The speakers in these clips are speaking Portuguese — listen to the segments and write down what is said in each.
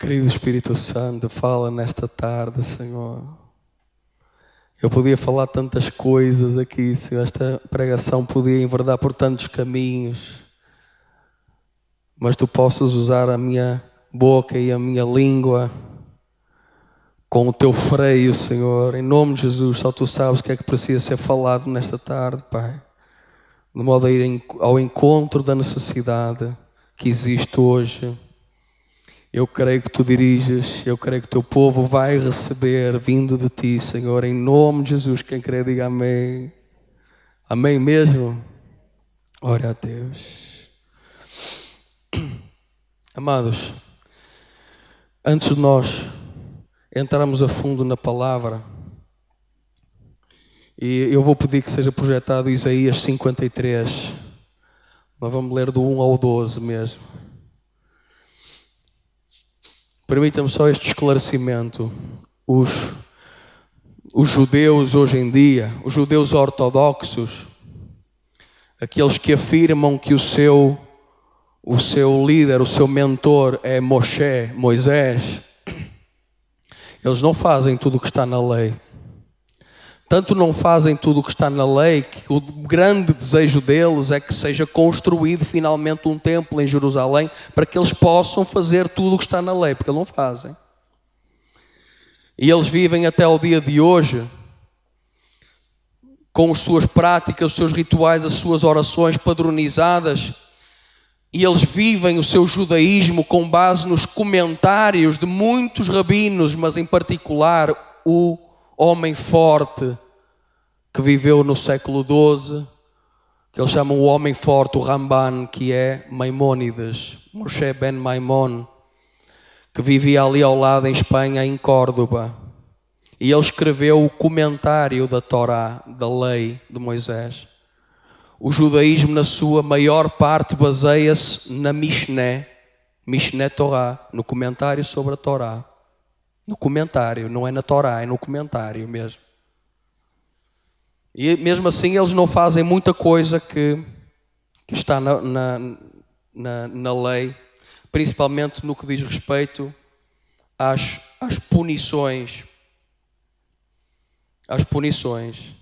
Querido Espírito Santo, fala nesta tarde, Senhor. Eu podia falar tantas coisas aqui, Senhor. Esta pregação podia enverdar por tantos caminhos. Mas Tu possas usar a minha boca e a minha língua com o Teu freio, Senhor. Em nome de Jesus, só Tu sabes o que é que precisa ser falado nesta tarde, Pai. De modo a ir ao encontro da necessidade que existe hoje. Eu creio que Tu diriges, eu creio que o Teu povo vai receber vindo de Ti, Senhor, em nome de Jesus. Quem crê, diga amém. Amém mesmo? Glória a Deus. Amados, antes de nós entrarmos a fundo na palavra, e eu vou pedir que seja projetado Isaías 53. Nós vamos ler do 1 ao 12 mesmo. Permita-me só este esclarecimento. Os judeus hoje em dia, os judeus ortodoxos, aqueles que afirmam que o seu líder, o seu mentor é Moisés, eles não fazem tudo o que está na lei. Tanto não fazem tudo o que está na lei, que o grande desejo deles é que seja construído finalmente um templo em Jerusalém para que eles possam fazer tudo o que está na lei, porque eles não fazem. E eles vivem até o dia de hoje com as suas práticas, os seus rituais, as suas orações padronizadas, e eles vivem o seu judaísmo com base nos comentários de muitos rabinos, mas em particular o homem forte que viveu no século XII, que eles chamam o homem forte, o Ramban, que é Maimônides, Moshe ben Maimon, que vivia ali ao lado em Espanha, em Córdoba. E ele escreveu o comentário da Torá, da lei de Moisés. O judaísmo, na sua maior parte, baseia-se na Mishneh Torá, no comentário sobre a Torá. No comentário, não é na Torá, é no comentário mesmo. E mesmo assim eles não fazem muita coisa que está na lei, principalmente no que diz respeito às punições. Às punições.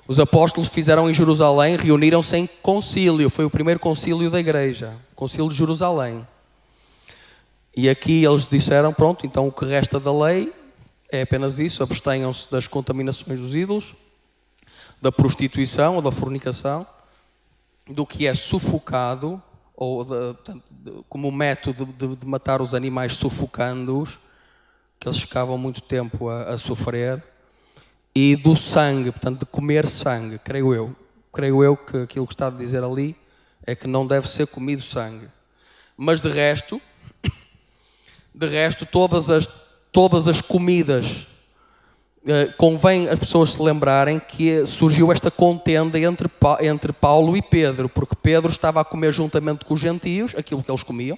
Os apóstolos fizeram em Jerusalém, reuniram-se em concílio, foi o primeiro concílio da igreja, o concílio de Jerusalém. E aqui eles disseram, pronto, então o que resta da lei é apenas isso, abstenham-se das contaminações dos ídolos, da prostituição ou da fornicação, do que é sufocado, ou como método de matar os animais sufocando-os, que eles ficavam muito tempo a sofrer, e do sangue, portanto de comer sangue, creio eu que aquilo que está a dizer ali é que não deve ser comido sangue. Mas de resto, todas as comidas, convém as pessoas se lembrarem que surgiu esta contenda entre Paulo e Pedro, porque Pedro estava a comer juntamente com os gentios, aquilo que eles comiam,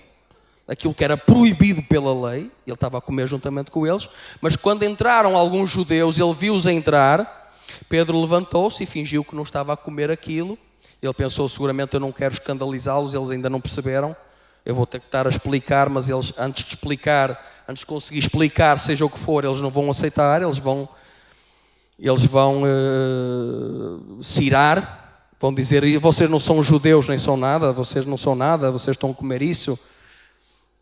aquilo que era proibido pela lei, ele estava a comer juntamente com eles, mas quando entraram alguns judeus, ele viu-os entrar, Pedro levantou-se e fingiu que não estava a comer aquilo. Ele pensou, seguramente eu não quero escandalizá-los, eles ainda não perceberam, eu vou ter que estar a explicar, mas eles, antes de conseguir explicar, seja o que for, eles não vão aceitar, eles vão cirar, vão dizer, vocês não são judeus nem são nada, vocês não são nada, vocês estão a comer isso.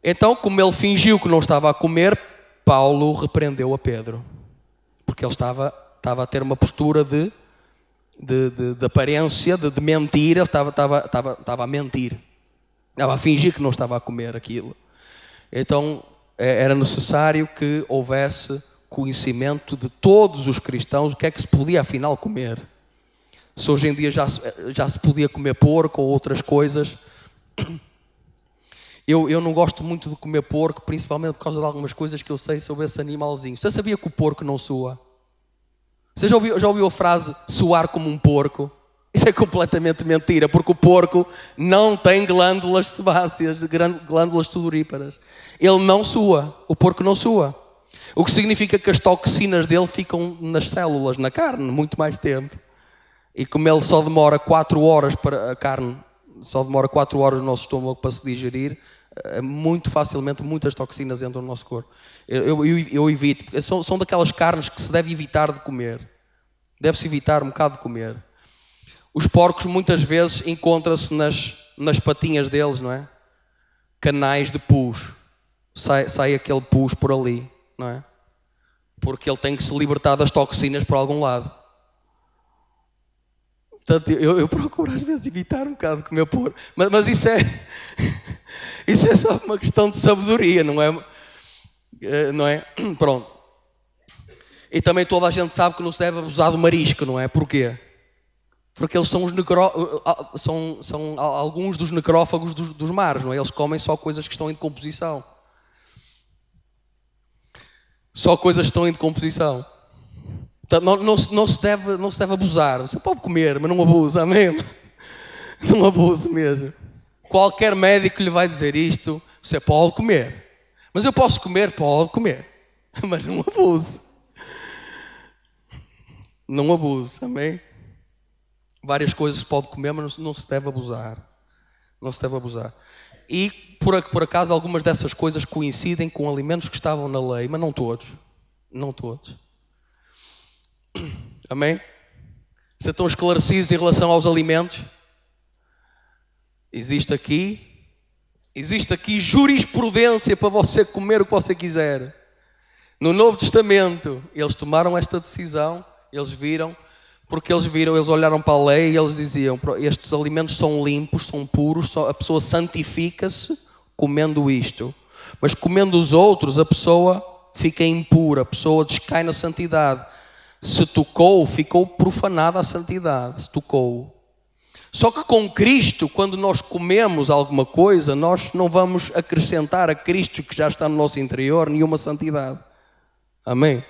Então, como ele fingiu que não estava a comer, Paulo repreendeu a Pedro, porque ele estava a ter uma postura de aparência, de mentir, ele estava a mentir. Estava a fingir que não estava a comer aquilo. Então, era necessário que houvesse conhecimento de todos os cristãos o que é que se podia afinal comer. Se hoje em dia já se podia comer porco ou outras coisas. Eu não gosto muito de comer porco, principalmente por causa de algumas coisas que eu sei sobre esse animalzinho. Você sabia que o porco não sua? Você já ouviu a frase suar como um porco? Isso é completamente mentira, porque o porco não tem glândulas sebáceas, glândulas sudoríparas. Ele não sua, o porco não sua. O que significa que as toxinas dele ficam nas células, na carne, muito mais tempo. E como ele só demora 4 horas para a carne, só demora 4 horas no nosso estômago para se digerir, muito facilmente muitas toxinas entram no nosso corpo. Eu evito, porque são daquelas carnes que se deve evitar de comer. Deve-se evitar um bocado de comer. Os porcos muitas vezes encontram-se nas patinhas deles, não é? Canais de pus. Sai aquele pus por ali, não é? Porque ele tem que se libertar das toxinas por algum lado. Portanto, eu procuro às vezes evitar um bocado de comer porco. Mas isso é só uma questão de sabedoria, não é? Não é? Pronto. E também toda a gente sabe que não se deve abusar do marisco, não é? Porquê? Porque eles são são alguns dos necrófagos dos mares, não é? Eles comem só coisas que estão em decomposição. Só coisas que estão em decomposição. Portanto, não se deve abusar. Você pode comer, mas não abuse, amém? Não abuse mesmo. Qualquer médico lhe vai dizer isto, você pode comer. Mas eu posso comer? Pode comer. Mas não abuse. Não abuse, amém? Várias coisas se pode comer, mas não se deve abusar. Não se deve abusar. E, por acaso, algumas dessas coisas coincidem com alimentos que estavam na lei, mas não todos. Não todos. Amém? Vocês estão esclarecidos em relação aos alimentos? Existe aqui jurisprudência para você comer o que você quiser. No Novo Testamento, eles tomaram esta decisão, eles olharam para a lei e eles diziam, estes alimentos são limpos, são puros, a pessoa santifica-se comendo isto. Mas comendo os outros, a pessoa fica impura, a pessoa descai na santidade. Se tocou, ficou profanada a santidade, se tocou. Só que com Cristo, quando nós comemos alguma coisa, nós não vamos acrescentar a Cristo que já está no nosso interior nenhuma santidade. Amém?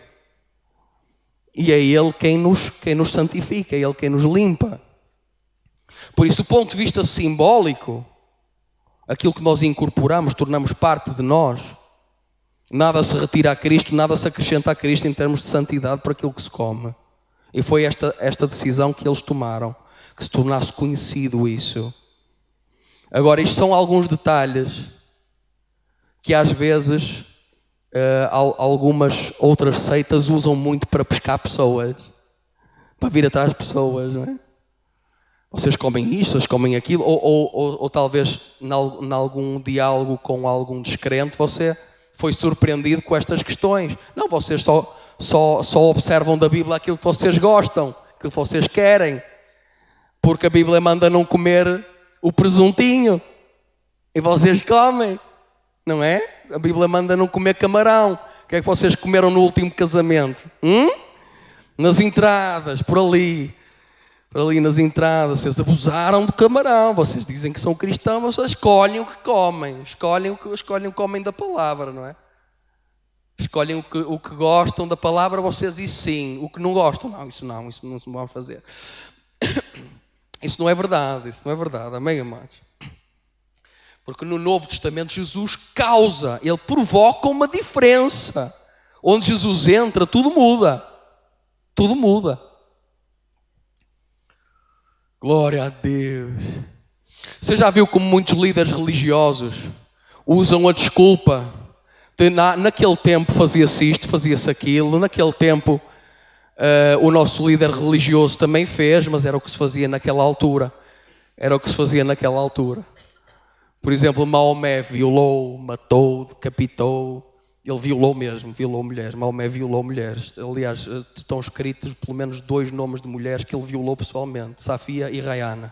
E é Ele quem nos santifica, é Ele quem nos limpa. Por isso, do ponto de vista simbólico, aquilo que nós incorporamos, tornamos parte de nós. Nada se retira a Cristo, nada se acrescenta a Cristo em termos de santidade para aquilo que se come. E foi esta decisão que eles tomaram, que se tornasse conhecido isso. Agora, isto são alguns detalhes que às vezes algumas outras seitas usam muito para pescar pessoas, para vir atrás de pessoas, não é? Vocês comem isto, vocês comem aquilo, ou talvez em algum diálogo com algum descrente você foi surpreendido com estas questões. Não, vocês só observam da Bíblia aquilo que vocês gostam, aquilo que vocês querem, porque a Bíblia manda não comer o presuntinho e vocês comem, não é? A Bíblia manda não comer camarão. O que é que vocês comeram no último casamento? Nas entradas, por ali nas entradas, vocês abusaram do camarão. Vocês dizem que são cristãos, mas vocês escolhem o que comem, escolhem o que comem da palavra, não é? Escolhem o que gostam da palavra, vocês e sim. O que não gostam, isso não vamos fazer. Isso não é verdade, amém, amados? Porque no Novo Testamento Jesus ele provoca uma diferença. Onde Jesus entra, tudo muda. Tudo muda. Glória a Deus. Você já viu como muitos líderes religiosos usam a desculpa de naquele tempo fazia-se isto, fazia-se aquilo, naquele tempo o nosso líder religioso também fez, mas era o que se fazia naquela altura. Por exemplo, Maomé violou, matou, decapitou. Ele violou mulheres. Maomé violou mulheres. Aliás, estão escritos pelo menos 2 nomes de mulheres que ele violou pessoalmente: Safia e Rayana.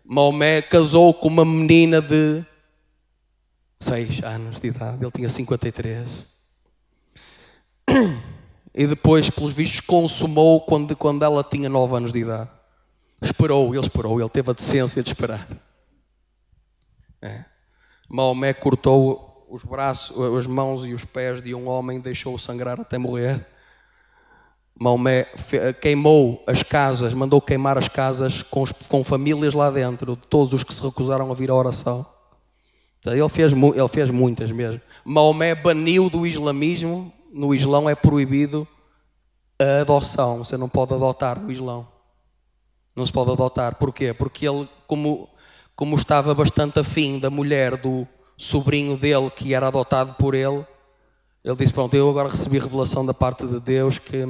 Maomé casou com uma menina de 6 anos de idade. Ele tinha 53. E depois, pelos vistos, consumou quando ela tinha 9 anos de idade. Ele teve a decência de esperar. Maomé cortou os braços, as mãos e os pés de um homem, deixou-o sangrar até morrer. Maomé queimou as casas, mandou queimar as casas com famílias lá dentro, de todos os que se recusaram a vir à oração. Ele fez muitas mesmo. Maomé baniu do islamismo. No Islão é proibido a adoção. Você não pode adotar no Islão. Não se pode adotar. Porquê? Porque ele, como estava bastante afim da mulher do sobrinho dele, que era adotado por ele, ele disse, pronto, eu agora recebi revelação da parte de Deus que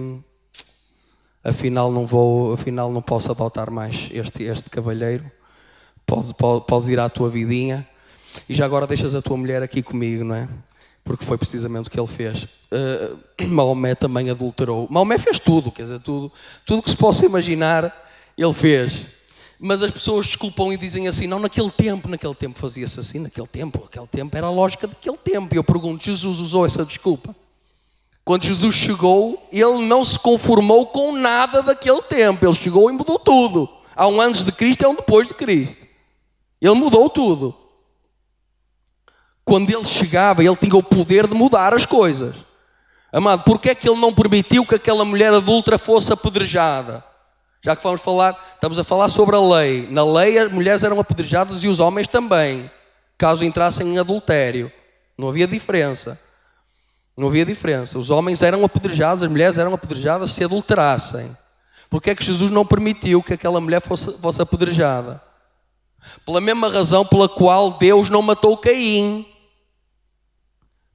afinal não posso adotar mais este cavalheiro, podes ir à tua vidinha e já agora deixas a tua mulher aqui comigo, não é? Porque foi precisamente o que ele fez. Maomé também adulterou. Maomé fez tudo, quer dizer, tudo que se possa imaginar, ele fez. Mas as pessoas desculpam e dizem assim, não, naquele tempo fazia-se assim, naquele tempo era a lógica daquele tempo. E eu pergunto, Jesus usou essa desculpa? Quando Jesus chegou, ele não se conformou com nada daquele tempo. Ele chegou e mudou tudo. Há um antes de Cristo e há um depois de Cristo. Ele mudou tudo. Quando ele chegava, ele tinha o poder de mudar as coisas. Amado, porque é que ele não permitiu que aquela mulher adúltera fosse apedrejada? Já que estamos a falar sobre a lei. Na lei as mulheres eram apedrejadas e os homens também, caso entrassem em adultério. Não havia diferença. Os homens eram apedrejados, as mulheres eram apedrejadas se adulterassem. Porque é que Jesus não permitiu que aquela mulher fosse apedrejada? Pela mesma razão pela qual Deus não matou Caim.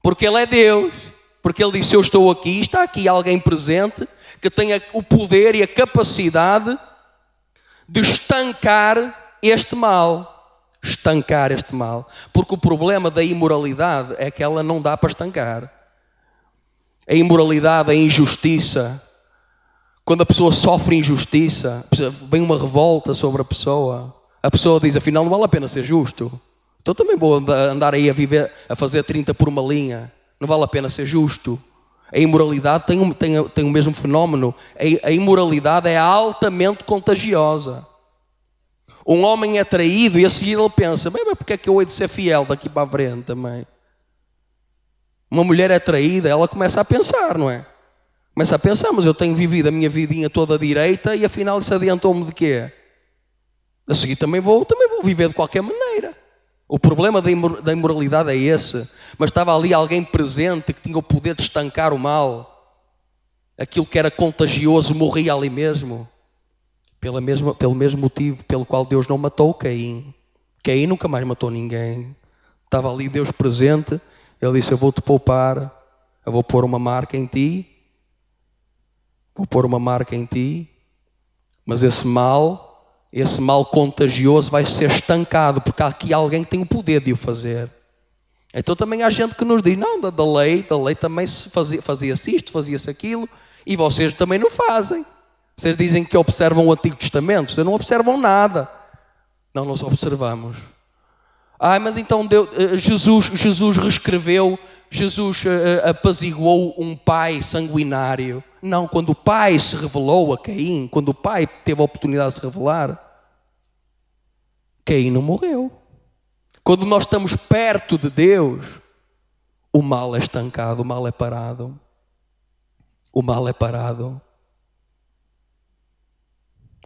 Porque Ele é Deus. Porque Ele disse, eu estou aqui, está aqui alguém presente que tenha o poder e a capacidade de estancar este mal. Estancar este mal. Porque o problema da imoralidade é que ela não dá para estancar. A imoralidade, a injustiça, quando a pessoa sofre injustiça, vem uma revolta sobre a pessoa diz, afinal não vale a pena ser justo. Então também vou andar aí a fazer 30 por uma linha. Não vale a pena ser justo. A imoralidade tem o mesmo fenómeno. A imoralidade é altamente contagiosa. Um homem é traído e a seguir ele pensa, mas porque é que eu hei de ser fiel daqui para a frente também? Uma mulher é traída, ela começa a pensar, não é? Começa a pensar, mas eu tenho vivido a minha vidinha toda direita e afinal isso adiantou-me de quê? A seguir também vou viver de qualquer maneira. O problema da imoralidade é esse. Mas estava ali alguém presente que tinha o poder de estancar o mal. Aquilo que era contagioso morria ali mesmo. Pelo mesmo motivo pelo qual Deus não matou Caim. Caim nunca mais matou ninguém. Estava ali Deus presente. Ele disse, eu vou-te poupar. Eu vou pôr uma marca em ti. Mas esse mal contagioso vai ser estancado, porque há aqui alguém que tem o poder de o fazer. Então também há gente que nos diz, não, da lei também se fazia-se isto, fazia-se aquilo, e vocês também não fazem. Vocês dizem que observam o Antigo Testamento, vocês não observam nada. Não, nós observamos. Mas então Jesus reescreveu, Jesus apaziguou um pai sanguinário. Não, quando o pai se revelou a Caim, quando o pai teve a oportunidade de se revelar, Caim não morreu. Quando nós estamos perto de Deus, o mal é estancado, o mal é parado. O mal é parado.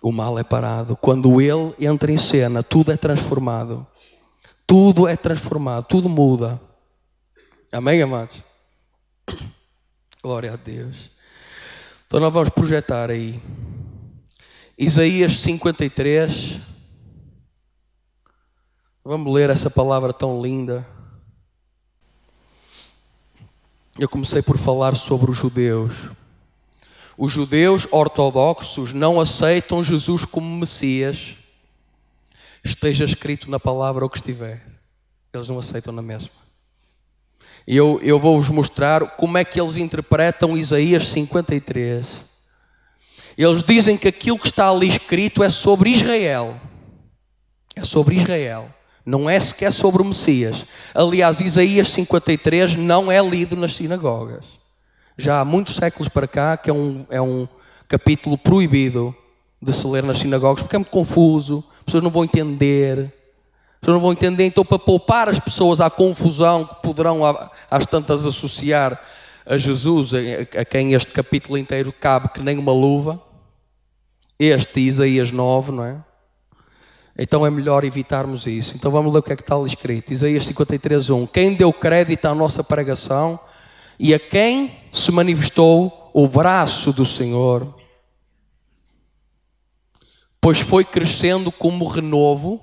O mal é parado. Quando Ele entra em cena, tudo é transformado. Tudo é transformado, tudo muda. Amém, amados? Glória a Deus. Então nós vamos projetar aí Isaías 53. Vamos ler essa palavra tão linda. Eu comecei por falar sobre os judeus. Os judeus ortodoxos não aceitam Jesus como Messias. Esteja escrito na palavra o que estiver. Eles não aceitam na mesma. E eu vou-vos mostrar como é que eles interpretam Isaías 53. Eles dizem que aquilo que está ali escrito é sobre Israel. É sobre Israel. Não é sequer sobre o Messias. Aliás, Isaías 53 não é lido nas sinagogas. Já há muitos séculos para cá que é um capítulo proibido de se ler nas sinagogas, porque é muito confuso, as pessoas não vão entender. Então, para poupar as pessoas à confusão que poderão às tantas associar a Jesus, a quem este capítulo inteiro cabe que nem uma luva, este Isaías 9, não é? Então é melhor evitarmos isso. Então vamos ler o que é que está ali escrito. Isaías 53:1. Quem deu crédito à nossa pregação e a quem se manifestou o braço do Senhor, pois foi crescendo como renovo,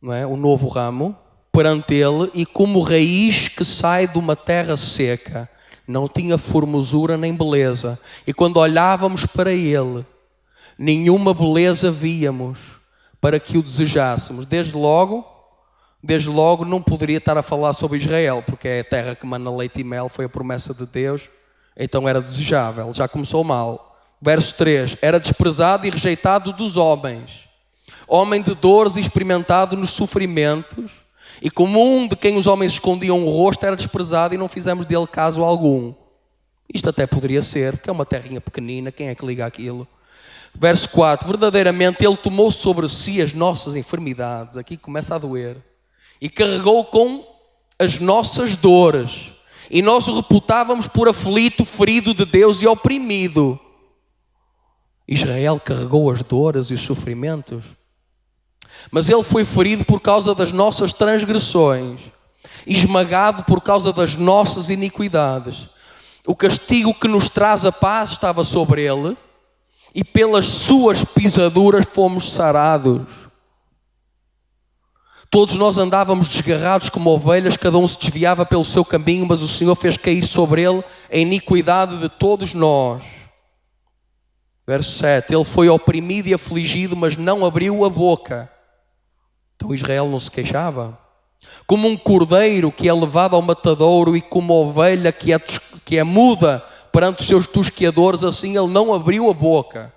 não é? O novo ramo, perante ele, e como raiz que sai de uma terra seca. Não tinha formosura nem beleza. E quando olhávamos para ele, nenhuma beleza víamos para que o desejássemos. Desde logo não poderia estar a falar sobre Israel, porque é a terra que mana leite e mel, foi a promessa de Deus, então era desejável. Já começou mal. Verso 3, era desprezado e rejeitado dos homens, homem de dores e experimentado nos sofrimentos, e como um de quem os homens escondiam o rosto, era desprezado e não fizemos dele caso algum. Isto até poderia ser, porque é uma terrinha pequenina, quem é que liga aquilo? Verso 4, verdadeiramente ele tomou sobre si as nossas enfermidades, aqui começa a doer, e carregou com as nossas dores, e nós o reputávamos por aflito, ferido de Deus e oprimido. Israel carregou as dores e os sofrimentos, mas ele foi ferido por causa das nossas transgressões, esmagado por causa das nossas iniquidades. O castigo que nos traz a paz estava sobre ele, e pelas suas pisaduras fomos sarados. Todos nós andávamos desgarrados como ovelhas, cada um se desviava pelo seu caminho, mas o Senhor fez cair sobre ele a iniquidade de todos nós. Verso 7, ele foi oprimido e afligido, mas não abriu a boca. Então Israel não se queixava. Como um cordeiro que é levado ao matadouro, e como uma ovelha que é muda perante os seus tosqueadores, assim ele não abriu a boca.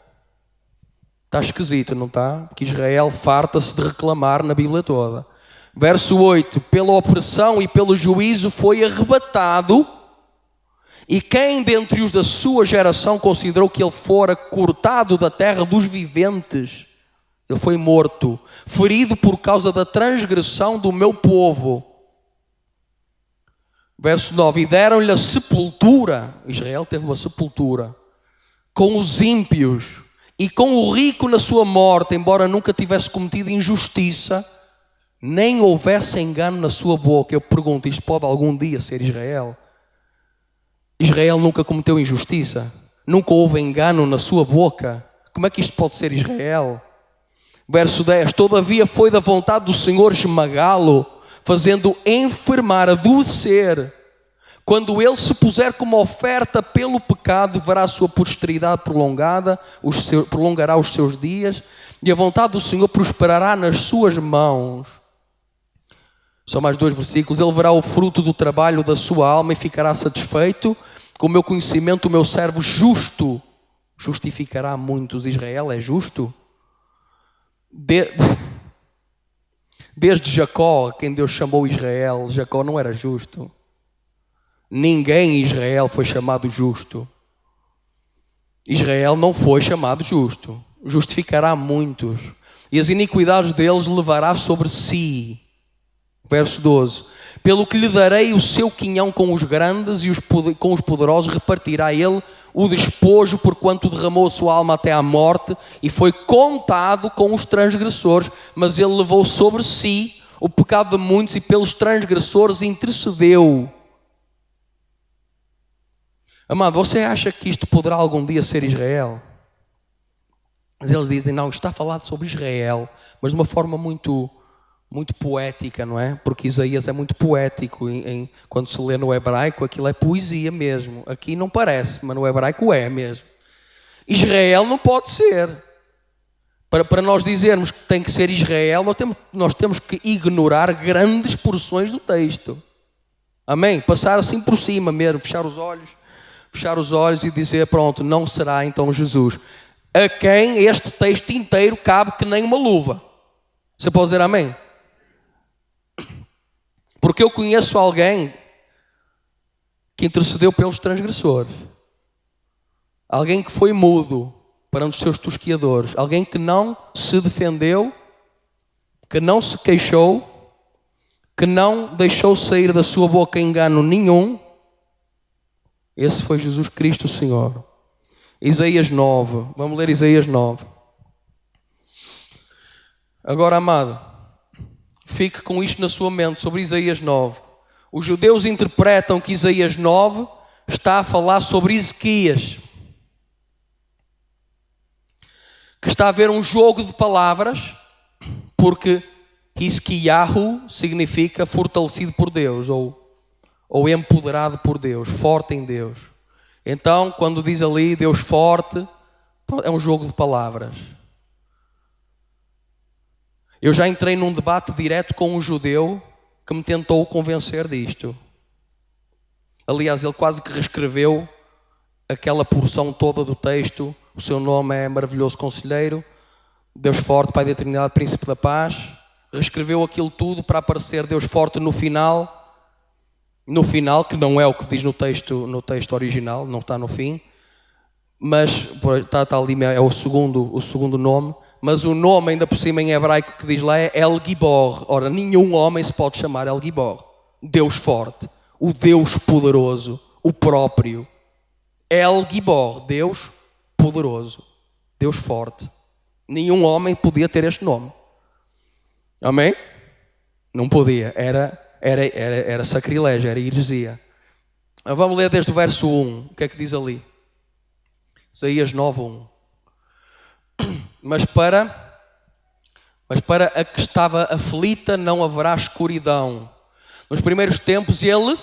Está esquisito, não está? Porque Israel farta-se de reclamar na Bíblia toda. Verso 8, pela opressão e pelo juízo foi arrebatado, e quem dentre os da sua geração considerou que ele fora cortado da terra dos viventes? Ele foi morto, ferido por causa da transgressão do meu povo. Verso 9, e deram-lhe a sepultura, Israel teve uma sepultura, com os ímpios e com o rico na sua morte, embora nunca tivesse cometido injustiça, nem houvesse engano na sua boca. Eu pergunto, isto pode algum dia ser Israel? Israel nunca cometeu injustiça, nunca houve engano na sua boca. Como é que isto pode ser Israel? Verso 10, todavia foi da vontade do Senhor esmagá-lo, fazendo enfermar, adoecer. Quando ele se puser como oferta pelo pecado, verá a sua posteridade prolongada, prolongará os seus dias, e a vontade do Senhor prosperará nas suas mãos. Só mais 2 versículos. Ele verá o fruto do trabalho da sua alma e ficará satisfeito. Com o meu conhecimento, o meu servo justo justificará muitos. Israel é justo? Desde Jacó, quem Deus chamou Israel, Jacó não era justo. Ninguém em Israel foi chamado justo. Israel não foi chamado justo. Justificará muitos, e as iniquidades deles levará sobre si. Verso 12, pelo que lhe darei o seu quinhão com os grandes, e com os poderosos repartirá ele o despojo, porquanto derramou a sua alma até à morte, e foi contado com os transgressores, mas ele levou sobre si o pecado de muitos, e pelos transgressores intercedeu. Amado, você acha que isto poderá algum dia ser Israel? Mas eles dizem, não, está falado sobre Israel, mas de uma forma muito poética, não é? Porque Isaías é muito poético. Quando se lê no hebraico, aquilo é poesia mesmo. Aqui não parece, mas no hebraico é mesmo. Israel não pode ser. Para nós dizermos que tem que ser Israel, nós temos que ignorar grandes porções do texto. Amém? Passar assim por cima mesmo, fechar os olhos e dizer, pronto, não será então Jesus. A quem este texto inteiro cabe que nem uma luva. Você pode dizer amém? Porque eu conheço alguém que intercedeu pelos transgressores. Alguém que foi mudo perante os seus tosquiadores. Alguém que não se defendeu, que não se queixou, que não deixou sair da sua boca engano nenhum. Esse foi Jesus Cristo o Senhor. Isaías 9. Vamos ler Isaías 9. Agora, amado, fique com isto na sua mente sobre Isaías 9. Os judeus interpretam que Isaías 9 está a falar sobre Ezequias. Que está a haver um jogo de palavras, porque Hiskiyahu significa fortalecido por Deus, ou empoderado por Deus, forte em Deus. Então, quando diz ali Deus forte, é um jogo de palavras. Eu já entrei num debate direto com um judeu que me tentou convencer disto. Aliás, ele quase que reescreveu aquela porção toda do texto. O seu nome é Maravilhoso Conselheiro, Deus Forte, Pai da Eternidade, Príncipe da Paz. Reescreveu aquilo tudo para aparecer Deus Forte no final, que não é o que diz no texto original, não está no fim, mas está ali, é o segundo nome, mas o nome ainda por cima em hebraico que diz lá é El Gibor. Ora, nenhum homem se pode chamar El Gibor. Deus Forte, o Deus Poderoso, o próprio. El Gibor, Deus Poderoso, Deus Forte. Nenhum homem podia ter este nome. Amém? Não podia, era sacrilégio, era heresia. Vamos ler desde o verso 1, o que é que diz ali? Isaías 9:1. Mas para a que estava aflita não haverá escuridão. Nos primeiros tempos ele,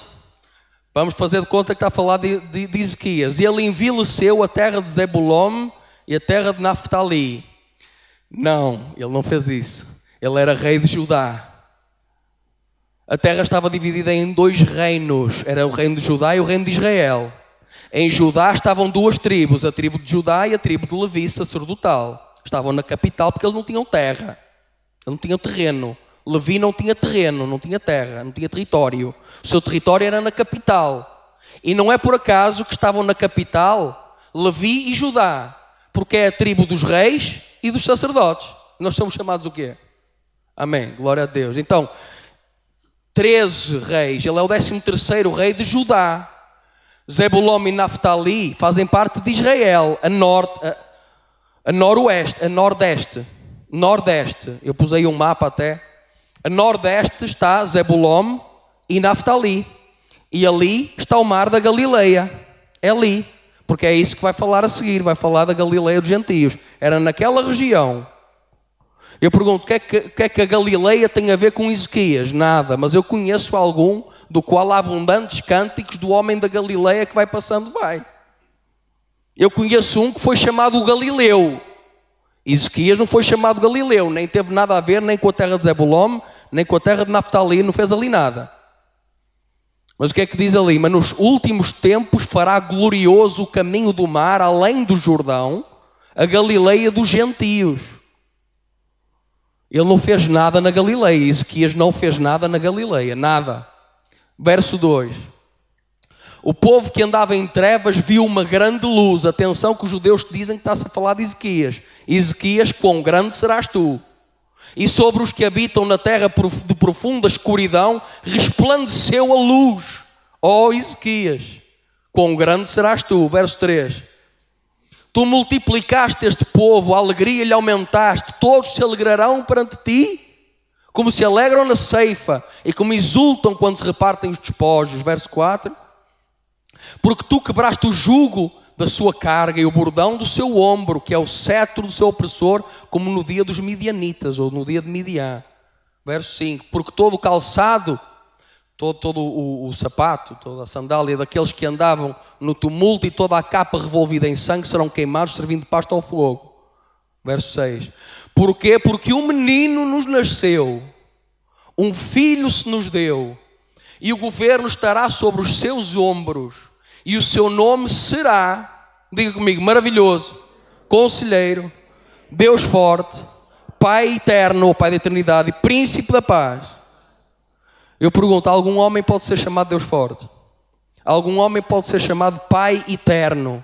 vamos fazer de conta que está a falar de Ezequias, ele envileceu a terra de Zebulon e a terra de Naftali. Não, ele não fez isso. Ele era rei de Judá. A terra estava dividida em 2 reinos. Era o reino de Judá e o reino de Israel. Em Judá estavam 2 tribos, a tribo de Judá e a tribo de Levi, sacerdotal. Estavam na capital porque eles não tinham terra. Eles não tinham terreno. Levi não tinha terreno, não tinha terra, não tinha território. O seu território era na capital. E não é por acaso que estavam na capital Levi e Judá, porque é a tribo dos reis e dos sacerdotes. Nós somos chamados o quê? Amém, glória a Deus. Então, 13 reis, ele é o 13º rei de Judá. Zebulon e Naftali fazem parte de Israel, a nordeste. Eu pus aí um mapa até. A nordeste está Zebulon e Naftali. E ali está o mar da Galileia. É ali. Porque é isso que vai falar a seguir. Vai falar da Galileia dos gentios. Era naquela região. Eu pergunto, o que é que a Galileia tem a ver com Ezequias? Nada. Mas eu conheço algum do qual há abundantes cânticos do homem da Galileia que vai passando, vai. Eu conheço um que foi chamado Galileu. Ezequias não foi chamado Galileu. Nem teve nada a ver nem com a terra de Zebulon, nem com a terra de Naftali. Não fez ali nada. Mas o que é que diz ali? Mas nos últimos tempos fará glorioso o caminho do mar, além do Jordão, a Galileia dos gentios. Ele não fez nada na Galileia. Ezequias não fez nada na Galileia. Nada. Verso 2. O povo que andava em trevas viu uma grande luz. Atenção que os judeus te dizem que está-se a falar de Ezequias. Ezequias, quão grande serás tu. E sobre os que habitam na terra de profunda escuridão resplandeceu a luz. Ó Ezequias, quão grande serás tu. Verso 3. Tu multiplicaste este povo, a alegria lhe aumentaste, todos se alegrarão perante ti, como se alegram na ceifa e como exultam quando se repartem os despojos. Verso 4. Porque tu quebraste o jugo da sua carga e o bordão do seu ombro, que é o cetro do seu opressor, como no dia dos midianitas, ou no dia de Midian. Verso 5. Porque todo o calçado, todo o sapato, toda a sandália daqueles que andavam no tumulto e toda a capa revolvida em sangue serão queimados, servindo de pasto ao fogo. Verso 6. Porquê? Porque um menino nos nasceu, um filho se nos deu, e o governo estará sobre os seus ombros, e o seu nome será, diga comigo, maravilhoso, conselheiro, Deus forte, Pai eterno, ou Pai da eternidade, e príncipe da paz. Eu pergunto, algum homem pode ser chamado Deus forte? Algum homem pode ser chamado Pai eterno?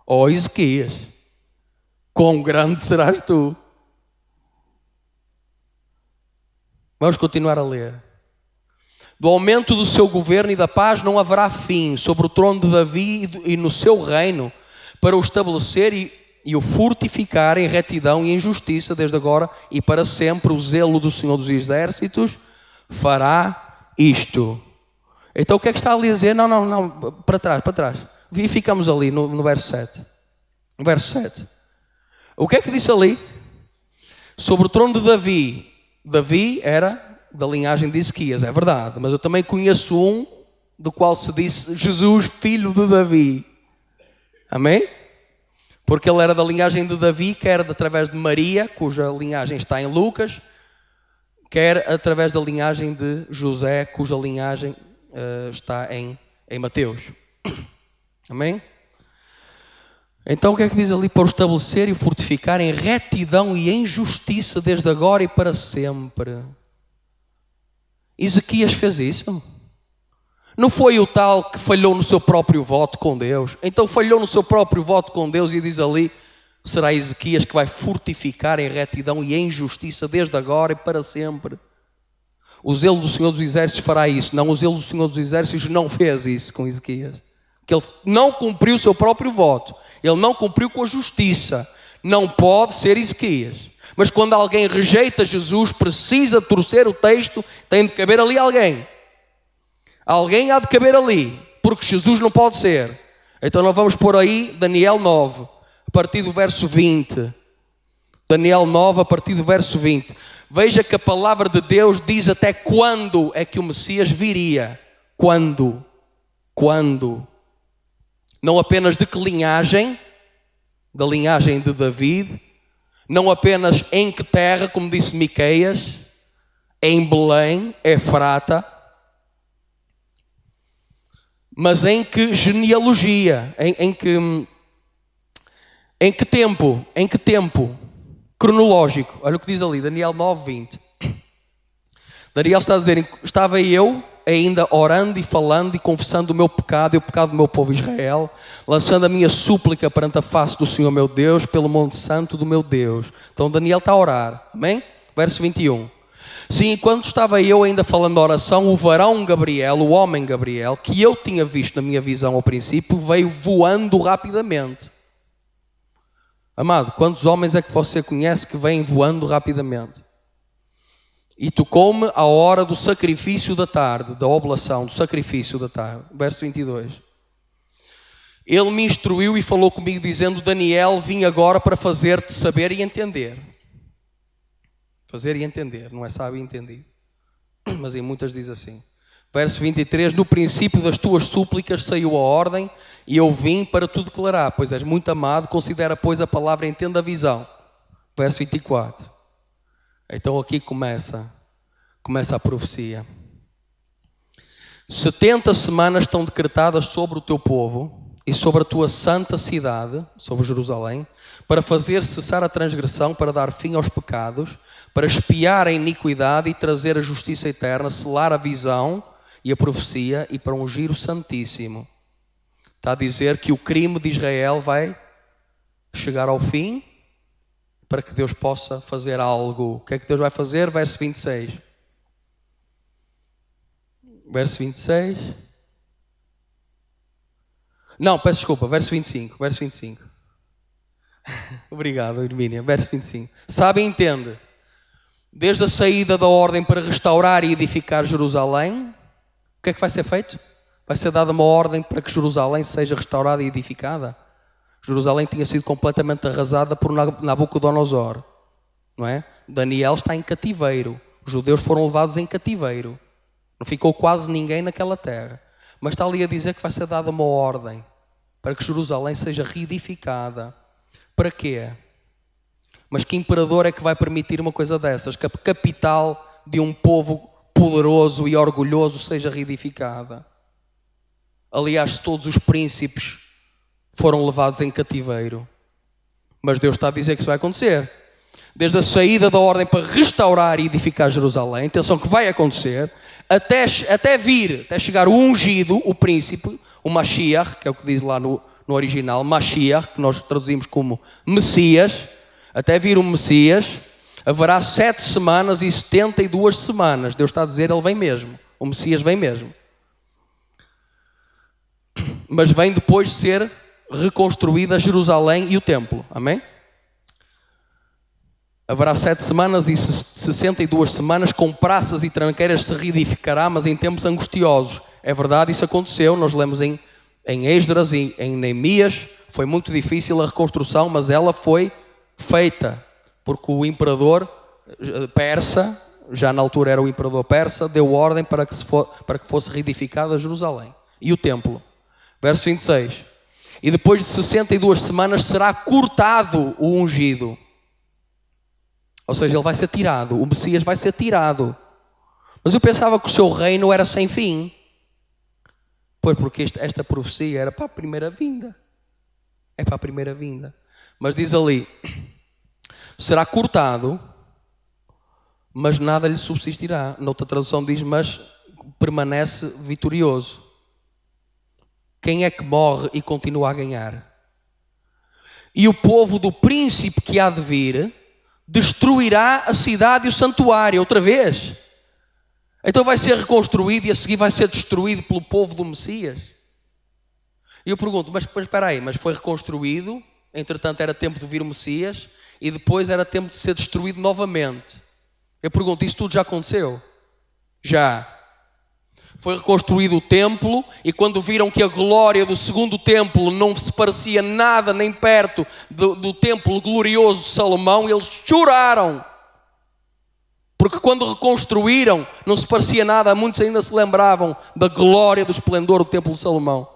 Ó Ezequias, quão grande serás tu. Vamos continuar a ler. Do aumento do seu governo e da paz não haverá fim sobre o trono de Davi e no seu reino, para o estabelecer e o fortificar em retidão e em justiça desde agora e para sempre. O zelo do Senhor dos Exércitos fará isto. Então o que é que está ali a dizer? Não, para trás. E ficamos ali no verso 7. Verso 7. O que é que disse ali? Sobre o trono de Davi Davi era da linhagem de Ezequias, é verdade. Mas eu também conheço um do qual se disse Jesus, filho de Davi. Amém? Porque ele era da linhagem de Davi, quer através de Maria, cuja linhagem está em Lucas, quer através da linhagem de José, cuja linhagem está em Mateus. Amém? Então o que é que diz ali? Para o estabelecer e fortificar em retidão e em justiça desde agora e para sempre. Ezequias fez isso? Não foi o tal que falhou no seu próprio voto com Deus? Então falhou no seu próprio voto com Deus e diz ali, será Ezequias que vai fortificar em retidão e em justiça desde agora e para sempre. O zelo do Senhor dos Exércitos fará isso. Não, o zelo do Senhor dos Exércitos não fez isso com Ezequias. Que ele não cumpriu o seu próprio voto. Ele não cumpriu com a justiça. Não pode ser Ezequias. Mas quando alguém rejeita Jesus, precisa torcer o texto, tem de caber ali alguém. Alguém há de caber ali, porque Jesus não pode ser. Então nós vamos pôr aí Daniel 9, a partir do verso 20. Daniel 9, a partir do verso 20. Veja que a palavra de Deus diz até quando é que o Messias viria. Quando? Quando? Não apenas de que linhagem, da linhagem de David, não apenas em que terra, como disse Miqueias, em Belém, Efrata, mas em que genealogia, em que tempo cronológico. Olha o que diz ali, Daniel 9:20. Daniel está a dizer, estava eu ainda orando e falando e confessando o meu pecado e o pecado do meu povo Israel, lançando a minha súplica perante a face do Senhor meu Deus, pelo monte santo do meu Deus. Então Daniel está a orar, amém? Verso 21. Sim, enquanto estava eu ainda falando a oração, o varão Gabriel, o homem Gabriel, que eu tinha visto na minha visão ao princípio, veio voando rapidamente. Amado, quantos homens é que você conhece que vêm voando rapidamente? E tocou-me a hora do sacrifício da tarde, da oblação, do sacrifício da tarde. Verso 22. Ele me instruiu e falou comigo dizendo, Daniel, vim agora para fazer-te saber e entender. Fazer e entender, não é sábio e entendido. Mas em muitas diz assim. Verso 23, no princípio das tuas súplicas saiu a ordem e eu vim para te declarar, pois és muito amado, considera, pois, a palavra e entenda a visão. Verso 24. Então aqui começa a profecia. 70 semanas estão decretadas sobre o teu povo e sobre a tua santa cidade, sobre Jerusalém, para fazer cessar a transgressão, para dar fim aos pecados, para expiar a iniquidade e trazer a justiça eterna, selar a visão e a profecia e para ungir o Santíssimo. Está a dizer que o crime de Israel vai chegar ao fim para que Deus possa fazer algo. O que é que Deus vai fazer? Verso 26. Verso 26. Não, peço desculpa, verso 25. Verso 25. Obrigado, Hermínia. Verso 25. Sabe e entende. Desde a saída da ordem para restaurar e edificar Jerusalém, o que é que vai ser feito? Vai ser dada uma ordem para que Jerusalém seja restaurada e edificada. Jerusalém tinha sido completamente arrasada por Nabucodonosor, não é? Daniel está em cativeiro. Os judeus foram levados em cativeiro. Não ficou quase ninguém naquela terra. Mas está ali a dizer que vai ser dada uma ordem para que Jerusalém seja reedificada. Para quê? Mas que imperador é que vai permitir uma coisa dessas? Que a capital de um povo poderoso e orgulhoso seja reedificada. Aliás, todos os príncipes foram levados em cativeiro. Mas Deus está a dizer que isso vai acontecer. Desde a saída da ordem para restaurar e edificar Jerusalém, atenção que vai acontecer, até chegar o ungido, o príncipe, o Mashiach, que é o que diz lá no original, Mashiach, que nós traduzimos como Messias, até vir o Messias, haverá 7 semanas e 72 semanas. Deus está a dizer, ele vem mesmo. O Messias vem mesmo. Mas vem depois de ser reconstruída Jerusalém e o templo. Amém? Haverá 7 semanas e 62 semanas com praças e tranqueiras se reedificará, mas em tempos angustiosos. É verdade, isso aconteceu. Nós lemos em Esdras e em Neemias. Foi muito difícil a reconstrução, mas ela foi feita. Porque o imperador persa já na altura era o imperador persa, deu ordem para que fosse reedificada Jerusalém e o templo. Verso 26. E depois de 62 semanas será cortado o ungido. Ou seja, ele vai ser tirado, o Messias vai ser tirado. Mas eu pensava que o seu reino era sem fim. Pois porque esta profecia era para a primeira vinda. É para a primeira vinda. Mas diz ali, será cortado, mas nada lhe subsistirá. Noutra tradução diz, mas permanece vitorioso. Quem é que morre e continua a ganhar? E o povo do príncipe que há de vir destruirá a cidade e o santuário outra vez. Então vai ser reconstruído e a seguir vai ser destruído pelo povo do Messias. E eu pergunto, mas espera aí, mas foi reconstruído, entretanto era tempo de vir o Messias e depois era tempo de ser destruído novamente. Eu pergunto, isso tudo já aconteceu? Já. Foi reconstruído o templo e quando viram que a glória do segundo templo não se parecia nada nem perto do templo glorioso de Salomão, eles choraram. Porque quando reconstruíram, não se parecia nada, muitos ainda se lembravam da glória, do esplendor do templo de Salomão.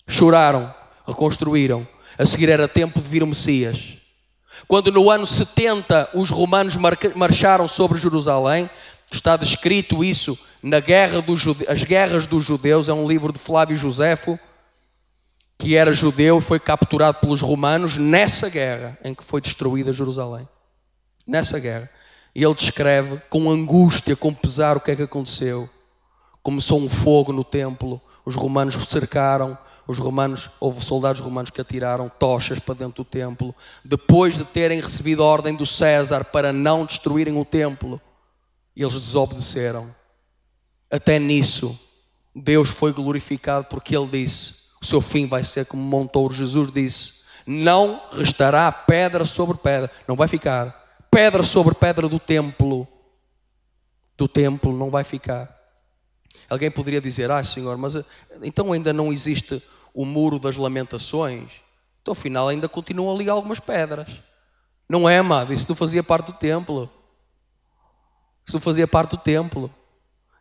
Choraram, reconstruíram. A seguir era tempo de vir o Messias. Quando no ano 70 os romanos marcharam sobre Jerusalém, está descrito isso na As Guerras dos Judeus, é um livro de Flávio Josefo, que era judeu e foi capturado pelos romanos nessa guerra em que foi destruída Jerusalém. Nessa guerra. E ele descreve com angústia, com pesar o que é que aconteceu. Começou um fogo no templo, os romanos cercaram, houve soldados romanos que atiraram tochas para dentro do templo, depois de terem recebido a ordem do César para não destruírem o templo, eles desobedeceram. Até nisso, Deus foi glorificado porque Ele disse, o seu fim vai ser como montouro. Jesus disse, não restará pedra sobre pedra, não vai ficar. Pedra sobre pedra do templo não vai ficar. Alguém poderia dizer, Senhor, mas então ainda não existe o muro das lamentações? Então afinal ainda continuam ali algumas pedras. Não é, amado, isso não fazia parte do templo. Isso não fazia parte do templo.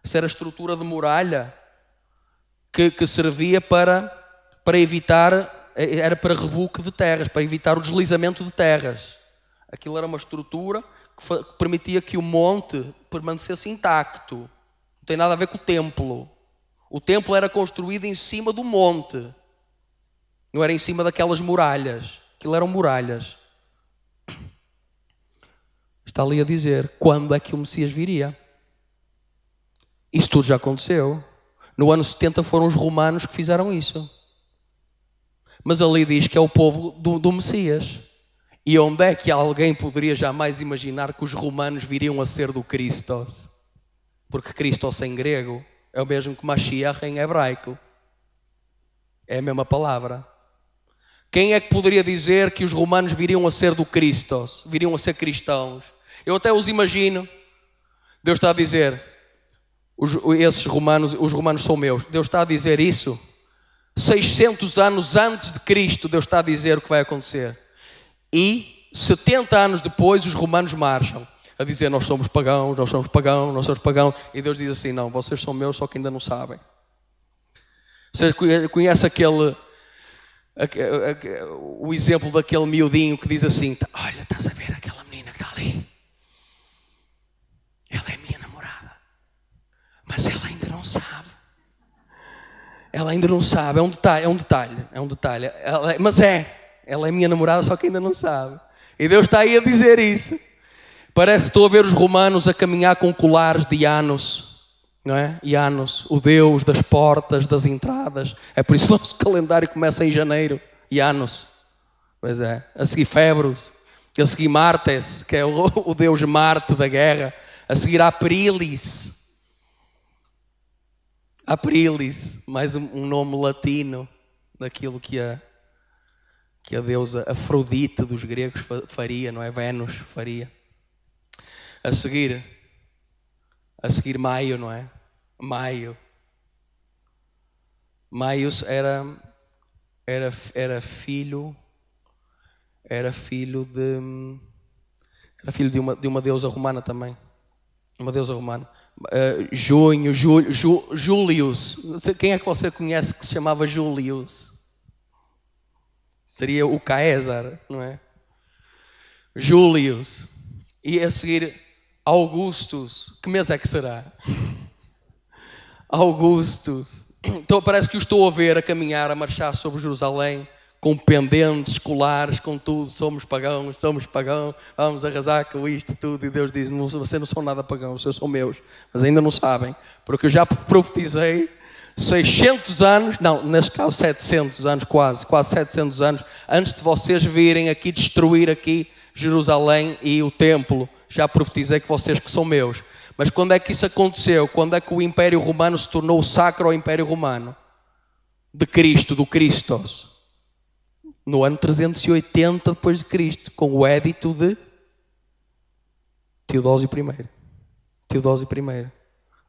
Isso era a estrutura de muralha que servia para evitar, era para reboque de terras, para evitar o deslizamento de terras. Aquilo era uma estrutura que permitia que o monte permanecesse intacto. Não tem nada a ver com o templo. O templo era construído em cima do monte. Não era em cima daquelas muralhas. Aquilo eram muralhas. Está ali a dizer, quando é que o Messias viria? Isso tudo já aconteceu. No ano 70 foram os romanos que fizeram isso. Mas ali diz que é o povo do Messias. E onde é que alguém poderia jamais imaginar que os romanos viriam a ser do Christos? Porque Christos em grego é o mesmo que Mashiach em hebraico. É a mesma palavra. Quem é que poderia dizer que os romanos viriam a ser do Christos? Viriam a ser cristãos? Eu até os imagino. Deus está a dizer, os romanos são meus. Deus está a dizer isso 600 anos antes de Cristo. Deus está a dizer o que vai acontecer. E 70 anos depois os romanos marcham a dizer, nós somos pagãos, nós somos pagãos, nós somos pagãos. E Deus diz assim, não, vocês são meus, só que ainda não sabem. Você conhece o exemplo daquele miudinho que diz assim, olha, estás a ver aquela menina que está ali? Ela é minha namorada. Mas ela ainda não sabe. Ela ainda não sabe, é um detalhe. Ela é minha namorada, só que ainda não sabe. E Deus está aí a dizer isso. Parece que estou a ver os romanos a caminhar com colares de Ianos, não é? Ianos, o Deus das portas, das entradas. É por isso que o nosso calendário começa em janeiro. Ianos. Pois é. A seguir Febros. A seguir Martes, que é o Deus Marte da guerra. A seguir Aprilis. Aprilis, mais um nome latino daquilo que a deusa Afrodite dos gregos faria, não é? Vênus faria. A seguir Maio, não é? Maio era filho de uma deusa romana também. uma deusa romana. Junho, Julius. Quem é que você conhece que se chamava Julius? Seria o Caesar, não é? Julius. E a seguir, Augustus. Que mês é que será? Augustus. Então parece que o estou a ver a caminhar, a marchar sobre Jerusalém, com pendentes, colares, com tudo. Somos pagãos, vamos arrasar com isto tudo. E Deus diz, vocês não são nada pagãos, vocês são meus. Mas ainda não sabem, porque eu já profetizei 600 anos, não, neste caso 700 anos, quase 700 anos, antes de vocês virem aqui destruir aqui Jerusalém e o templo. Já profetizei que vocês que são meus. Mas quando é que isso aconteceu? Quando é que o Império Romano se tornou sacro ao Império Romano? De Cristo, do Christos. No ano 380 depois de Cristo, com o édito de Teodósio I. Teodósio I.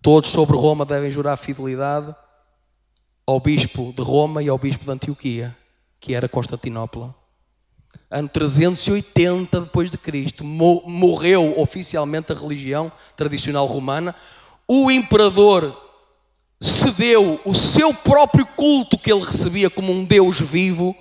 Todos sobre Roma devem jurar fidelidade ao bispo de Roma e ao bispo de Antioquia, que era Constantinopla. Ano 380 depois de Cristo, morreu oficialmente a religião tradicional romana. O imperador cedeu o seu próprio culto que ele recebia como um Deus vivo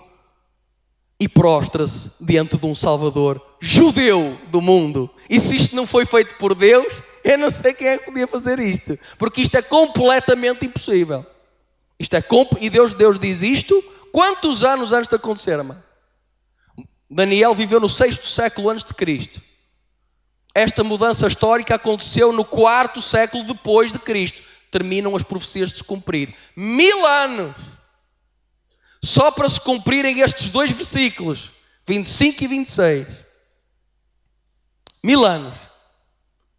e prostra-se diante de um Salvador judeu do mundo. E se isto não foi feito por Deus, eu não sei quem é que podia fazer isto, porque isto é completamente impossível. E Deus diz isto quantos anos antes de acontecer, irmão? Daniel viveu no 6º século antes de Cristo. Esta mudança histórica aconteceu no 4º século depois de Cristo. Terminam as profecias de se cumprir. 1000 anos! Só para se cumprirem estes 2 versículos, 25 e 26. 1000 anos.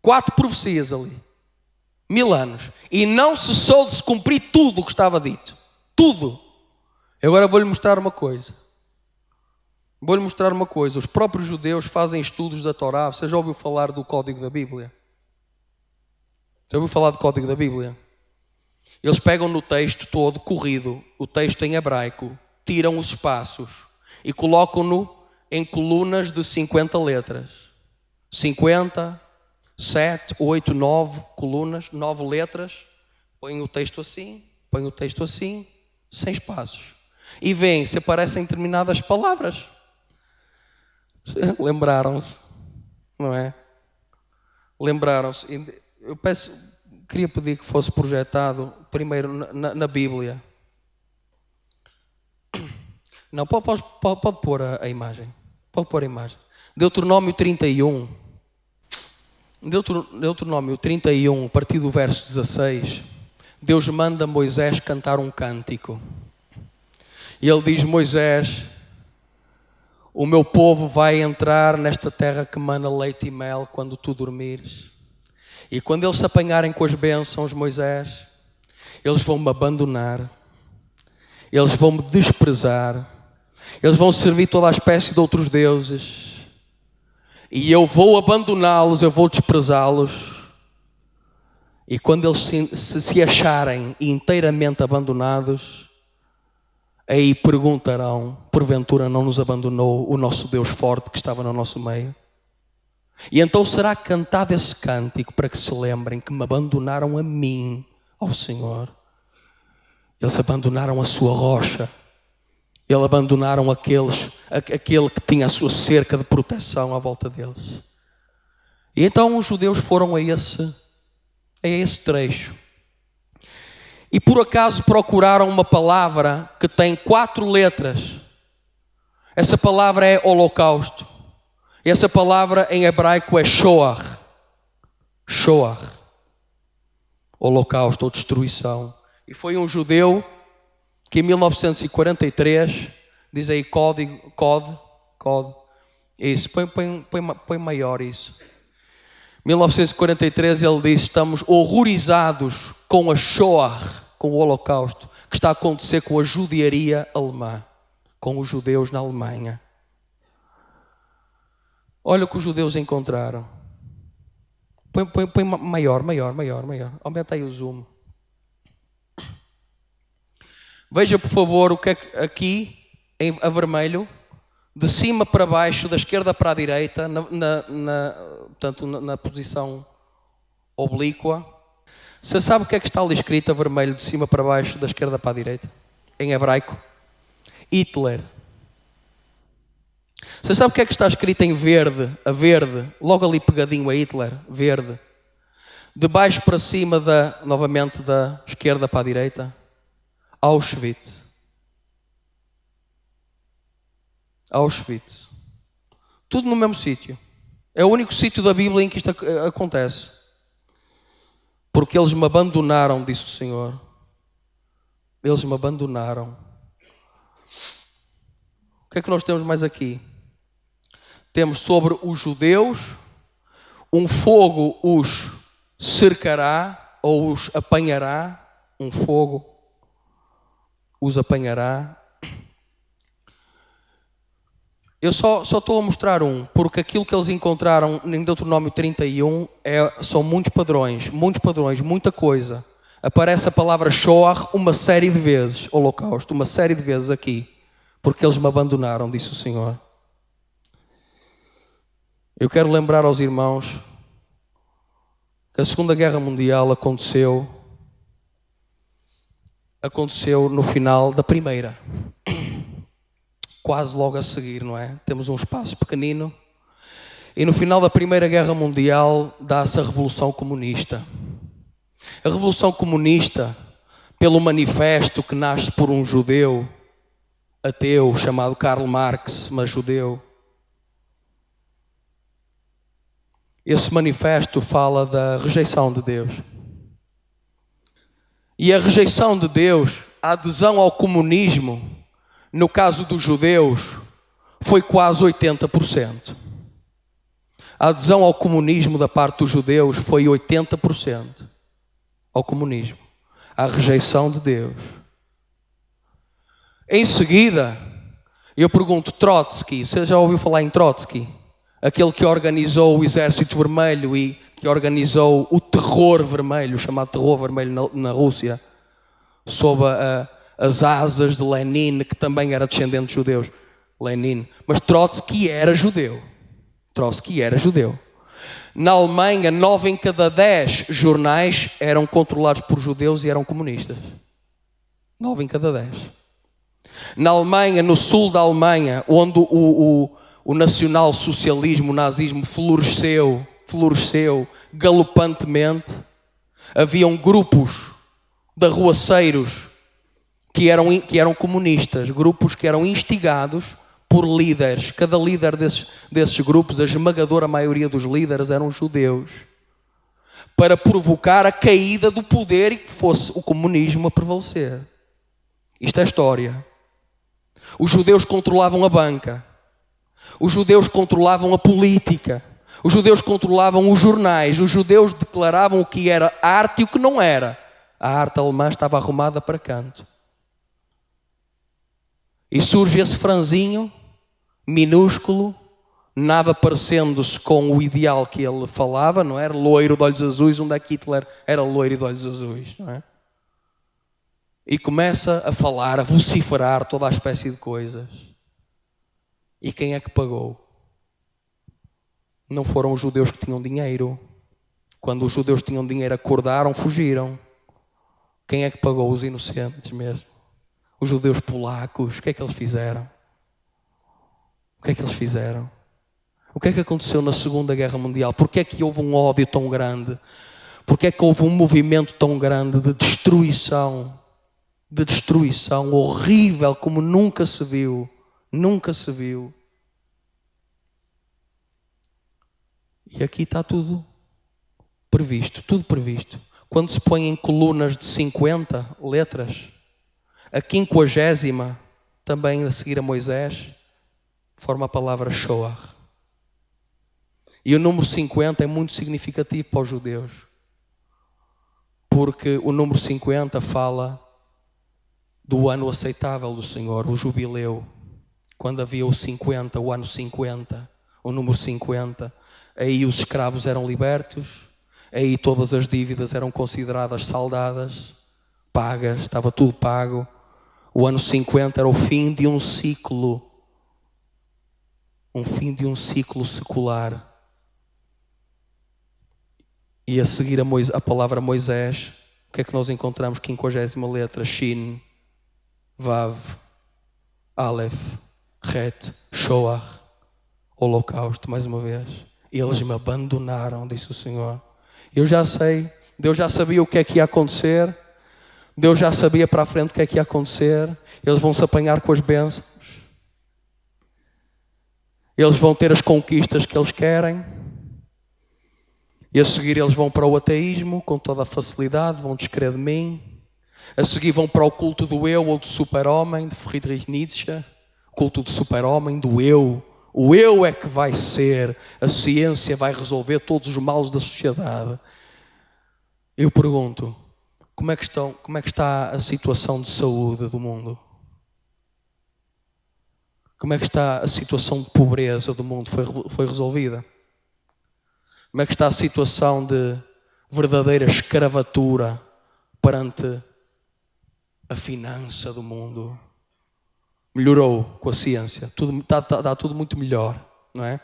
4 profecias ali. 1000 anos. E não cessou de se cumprir tudo o que estava dito. Tudo. Agora vou-lhe mostrar uma coisa. Os próprios judeus fazem estudos da Torá. Você já ouviu falar do Código da Bíblia? Já ouviu falar do Código da Bíblia? Eles pegam no texto todo, corrido, o texto em hebraico, tiram os espaços e colocam-no em colunas de 50 letras. 50, 7, 8, 9 colunas, 9 letras. Põem o texto assim, sem espaços. E veem se aparecem determinadas palavras. Lembraram-se, não é? Lembraram-se. Eu queria pedir que fosse projetado primeiro na Bíblia. Não, pode pôr a imagem. Pode pôr a imagem. Deuteronômio 31. Deuteronômio 31, a partir do verso 16. Deus manda Moisés cantar um cântico. E ele diz, Moisés, o meu povo vai entrar nesta terra que mana leite e mel quando tu dormires. E quando eles se apanharem com as bênçãos, Moisés, eles vão me abandonar. Eles vão me desprezar. Eles vão servir toda a espécie de outros deuses. E eu vou abandoná-los, eu vou desprezá-los. E quando eles se acharem inteiramente abandonados, aí perguntarão, porventura não nos abandonou o nosso Deus forte que estava no nosso meio? E então será cantado esse cântico para que se lembrem que me abandonaram a mim, ao Senhor. Eles abandonaram a sua rocha. Eles abandonaram aquele que tinha a sua cerca de proteção à volta deles. E então os judeus foram a esse trecho. E por acaso procuraram uma palavra que tem 4 letras. Essa palavra é holocausto. E essa palavra em hebraico é shoah. Shoah. Holocausto ou destruição. E foi um judeu que em 1943, diz aí código, isso, põe maior isso. 1943 ele diz, estamos horrorizados com a Shoah, com o Holocausto, que está a acontecer com a judiaria alemã, com os judeus na Alemanha. Olha o que os judeus encontraram. Põe maior. Aumenta aí o zoom. Veja, por favor, o que é que aqui, a vermelho, de cima para baixo, da esquerda para a direita, portanto, na posição oblíqua. Você sabe o que é que está ali escrito a vermelho de cima para baixo, da esquerda para a direita? Em hebraico? Hitler. Você sabe o que é que está escrito em verde, a verde, logo ali pegadinho a Hitler, verde? De baixo para cima, novamente da esquerda para a direita? Auschwitz. Auschwitz. Tudo no mesmo sítio. É o único sítio da Bíblia em que isto acontece. Porque eles me abandonaram, disse o Senhor. Eles me abandonaram. O que é que nós temos mais aqui? Temos sobre os judeus, um fogo os cercará ou os apanhará. Um fogo os apanhará. Eu só estou a mostrar porque aquilo que eles encontraram em Deuteronômio 31 são muitos padrões, muita coisa. Aparece a palavra Shoah uma série de vezes, holocausto, uma série de vezes aqui, porque eles me abandonaram, disse o Senhor. Eu quero lembrar aos irmãos que a Segunda Guerra Mundial aconteceu no final da Primeira. Quase logo a seguir, não é? Temos um espaço pequenino. E no final da Primeira Guerra Mundial dá-se a Revolução Comunista. A Revolução Comunista, pelo manifesto que nasce por um judeu ateu chamado Karl Marx, mas judeu. Esse manifesto fala da rejeição de Deus. E a rejeição de Deus, a adesão ao comunismo, no caso dos judeus, foi quase 80%. A adesão ao comunismo da parte dos judeus foi 80% ao comunismo. A rejeição de Deus. Em seguida, eu pergunto, Trotsky, você já ouviu falar em Trotsky? Aquele que organizou o Exército Vermelho e que organizou o terror vermelho, o chamado terror vermelho na Rússia, sob as asas de Lenin, que também era descendente de judeus. Lenin. Mas Trotsky era judeu. Na Alemanha, 9 em cada 10 jornais eram controlados por judeus e eram comunistas. 9 em cada 10. Na Alemanha, no sul da Alemanha, onde o nacional-socialismo, o nazismo floresceu galopantemente, haviam grupos de arruaceiros que eram comunistas, grupos que eram instigados por líderes. Cada líder desses grupos, a esmagadora maioria dos líderes eram judeus, para provocar a caída do poder e que fosse o comunismo a prevalecer. Isto é história. Os judeus controlavam a banca, os judeus controlavam a política, os judeus controlavam os jornais, os judeus declaravam o que era arte e o que não era. A arte alemã estava arrumada para canto. E surge esse franzinho, minúsculo, nada parecendo-se com o ideal que ele falava, não era? Loiro de olhos azuis, onde é que Hitler era loiro de olhos azuis, não é? E começa a falar, a vociferar toda a espécie de coisas. E quem é que pagou? Não foram os judeus que tinham dinheiro. Quando os judeus tinham dinheiro, acordaram, fugiram. Quem é que pagou? Os inocentes mesmo. Os judeus polacos, o que é que eles fizeram? O que é que eles fizeram? O que é que aconteceu na Segunda Guerra Mundial? Porquê é que houve um ódio tão grande? Porquê é que houve um movimento tão grande de destruição horrível como nunca se viu? Nunca se viu. E aqui está tudo previsto, tudo previsto. Quando se põe em colunas de 50 letras, a 50ª, também a seguir a Moisés, forma a palavra Shoah. E o número 50 é muito significativo para os judeus, porque o número 50 fala do ano aceitável do Senhor, o jubileu. Quando havia o 50, o ano 50, o número 50, aí os escravos eram libertos, aí todas as dívidas eram consideradas saldadas, pagas, estava tudo pago. O ano 50 era o fim de um ciclo secular. E a seguir a palavra Moisés, o que é que nós encontramos? 50ª letra, Shin, Vav, Aleph, Het, Shoah, holocausto, mais uma vez. Eles me abandonaram, disse o Senhor. Eu já sei, Deus já sabia o que é que ia acontecer, Deus já sabia para a frente o que é que ia acontecer. Eles vão se apanhar com as bênçãos, eles vão ter as conquistas que eles querem, e a seguir eles vão para o ateísmo com toda a facilidade, vão descrer de mim. A seguir vão para o culto do eu ou do super-homem, de Friedrich Nietzsche. Culto do super-homem, do eu. O eu é que vai ser, a ciência vai resolver todos os males da sociedade. Eu pergunto, como é que está a situação de saúde do mundo? Como é que está a situação de pobreza do mundo? Foi resolvida? Como é que está a situação de verdadeira escravatura perante a finança do mundo? Melhorou com a ciência. Está tudo muito melhor, não é?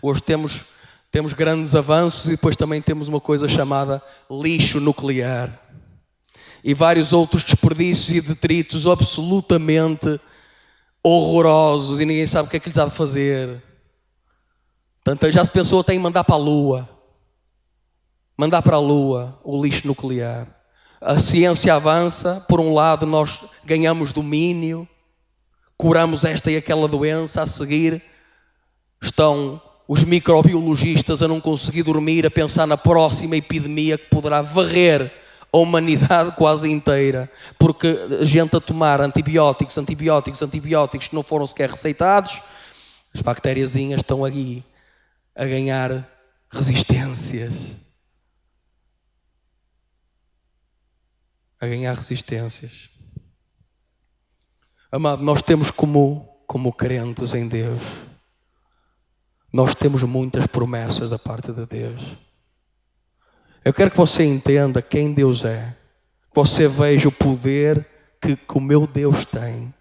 Hoje temos grandes avanços e depois também temos uma coisa chamada lixo nuclear. E vários outros desperdícios e detritos absolutamente horrorosos e ninguém sabe o que é que lhes há de fazer. Portanto, já se pensou até em mandar para a Lua. Mandar para a Lua o lixo nuclear. A ciência avança, por um lado nós ganhamos domínio, curamos esta e aquela doença, a seguir estão os microbiologistas a não conseguir dormir, a pensar na próxima epidemia que poderá varrer a humanidade quase inteira, porque a gente a tomar antibióticos que não foram sequer receitados, as bactériazinhas estão aqui a ganhar resistências. Amado, nós temos como crentes em Deus, nós temos muitas promessas da parte de Deus. Eu quero que você entenda quem Deus é, que você veja o poder que o meu Deus tem,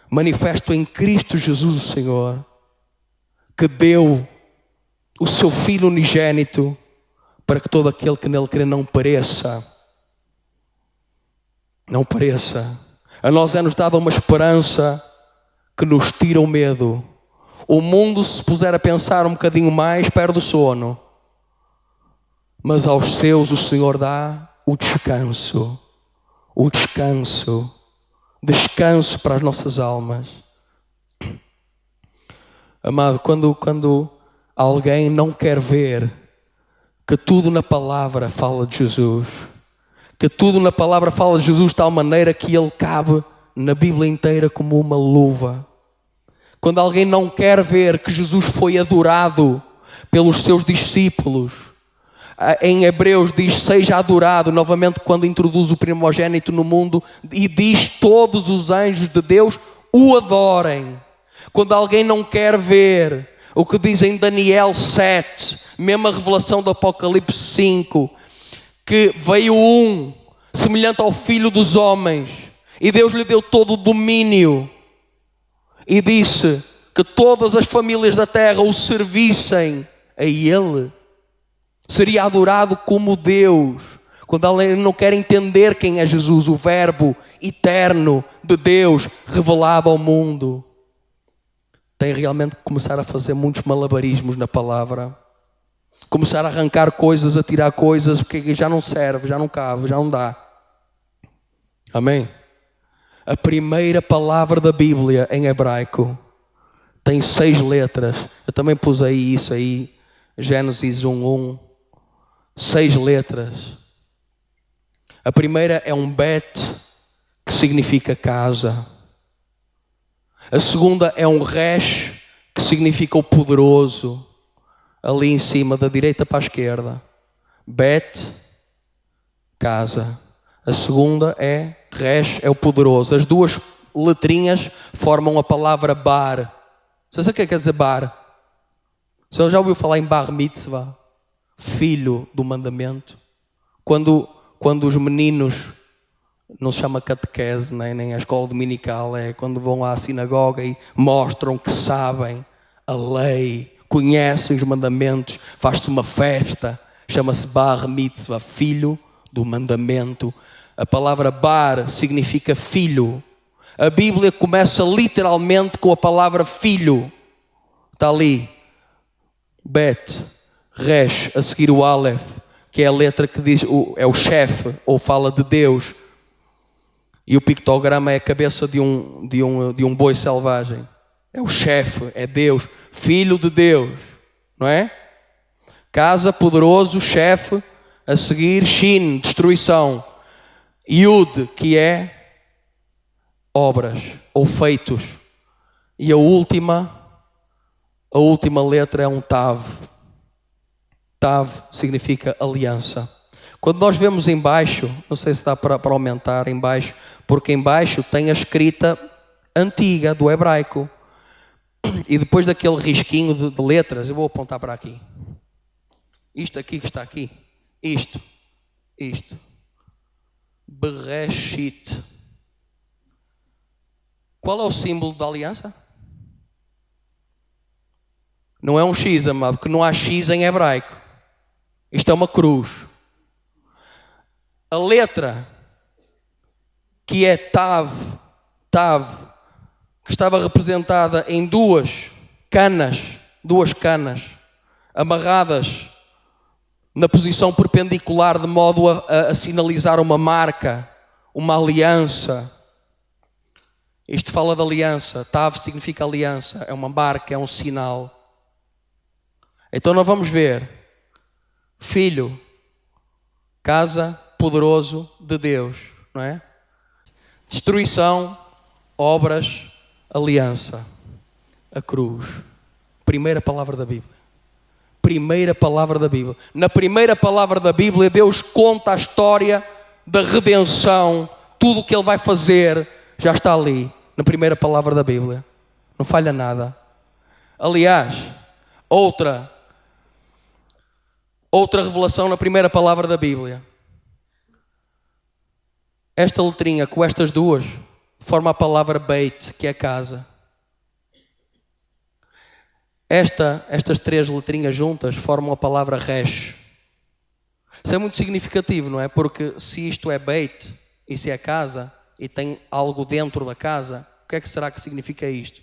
manifesto em Cristo Jesus o Senhor, que deu o seu Filho unigênito para que todo aquele que nele crê não pereça. Não pereça. A nós é-nos dada uma esperança que nos tira o medo. O mundo, se puser a pensar um bocadinho mais, perde o sono. Mas aos seus o Senhor dá o descanso. O descanso. Descanso para as nossas almas. Amado, quando alguém não quer ver que tudo na palavra fala de Jesus, que tudo na palavra fala de Jesus de tal maneira que ele cabe na Bíblia inteira como uma luva. Quando alguém não quer ver que Jesus foi adorado pelos seus discípulos, em Hebreus diz, seja adorado, novamente quando introduz o primogênito no mundo, e diz, todos os anjos de Deus o adorem. Quando alguém não quer ver o que diz em Daniel 7, mesmo a revelação do Apocalipse 5, que veio um semelhante ao Filho dos homens e Deus lhe deu todo o domínio e disse que todas as famílias da terra o servissem a ele, seria adorado como Deus. Quando alguém não quer entender quem é Jesus, o verbo eterno de Deus revelado ao mundo, tem realmente que começar a fazer muitos malabarismos na palavra, começar a arrancar coisas, a tirar coisas, porque já não serve, já não cabe, já não dá. Amém? A primeira palavra da Bíblia em hebraico tem 6 letras. Eu também pus aí isso aí, Gênesis 1:1. 6 letras. A primeira é um bet, que significa casa. A segunda é um resh, que significa o poderoso. Ali em cima, da direita para a esquerda. Bet, casa. A segunda é resh, é o poderoso. As duas letrinhas formam a palavra bar. Você sabe o que quer dizer bar? Você já ouviu falar em bar mitzvah? Filho do mandamento. Quando os meninos, não se chama catequese, nem a escola dominical, é quando vão à sinagoga e mostram que sabem a lei, conhecem os mandamentos, faz-se uma festa, Chama-se Bar Mitzvah, filho do mandamento. A palavra bar significa filho. A Bíblia começa literalmente com a palavra filho. Está ali. Bet, Resh, a seguir o Aleph, que é a letra que diz, é o chefe, ou fala de Deus. E o pictograma é a cabeça de um boi selvagem. É o chefe, é Deus, filho de Deus, não é? Casa, poderoso, chefe, a seguir Shin, destruição. Yud, que é obras ou feitos. E a última letra é um Tav. Tav significa aliança. Quando nós vemos em baixo, não sei se dá para aumentar em baixo, porque em baixo tem a escrita antiga do hebraico. E depois daquele risquinho de letras, eu vou apontar para aqui. Isto aqui que está aqui. Isto. Bereshit. Qual é o símbolo da aliança? Não é um X, amado, porque não há X em hebraico. Isto é uma cruz. A letra que é Tav, que estava representada em duas canas amarradas na posição perpendicular, de modo a sinalizar uma marca, uma aliança. Isto fala de aliança. Tav significa aliança, é uma marca, é um sinal. Então nós vamos ver filho, casa, poderoso de Deus, não é? Destruição, obras, aliança, a cruz. Primeira palavra da Bíblia. Primeira palavra da Bíblia. Na primeira palavra da Bíblia, Deus conta a história da redenção. Tudo o que Ele vai fazer já está ali, na primeira palavra da Bíblia. Não falha nada. Aliás, outra revelação na primeira palavra da Bíblia. Esta letrinha com estas duas forma a palavra Beit, que é casa. Estas três letrinhas juntas formam a palavra Resh. Isso é muito significativo, não é? Porque se isto é Beit, e se é casa, e tem algo dentro da casa, o que é que será que significa isto?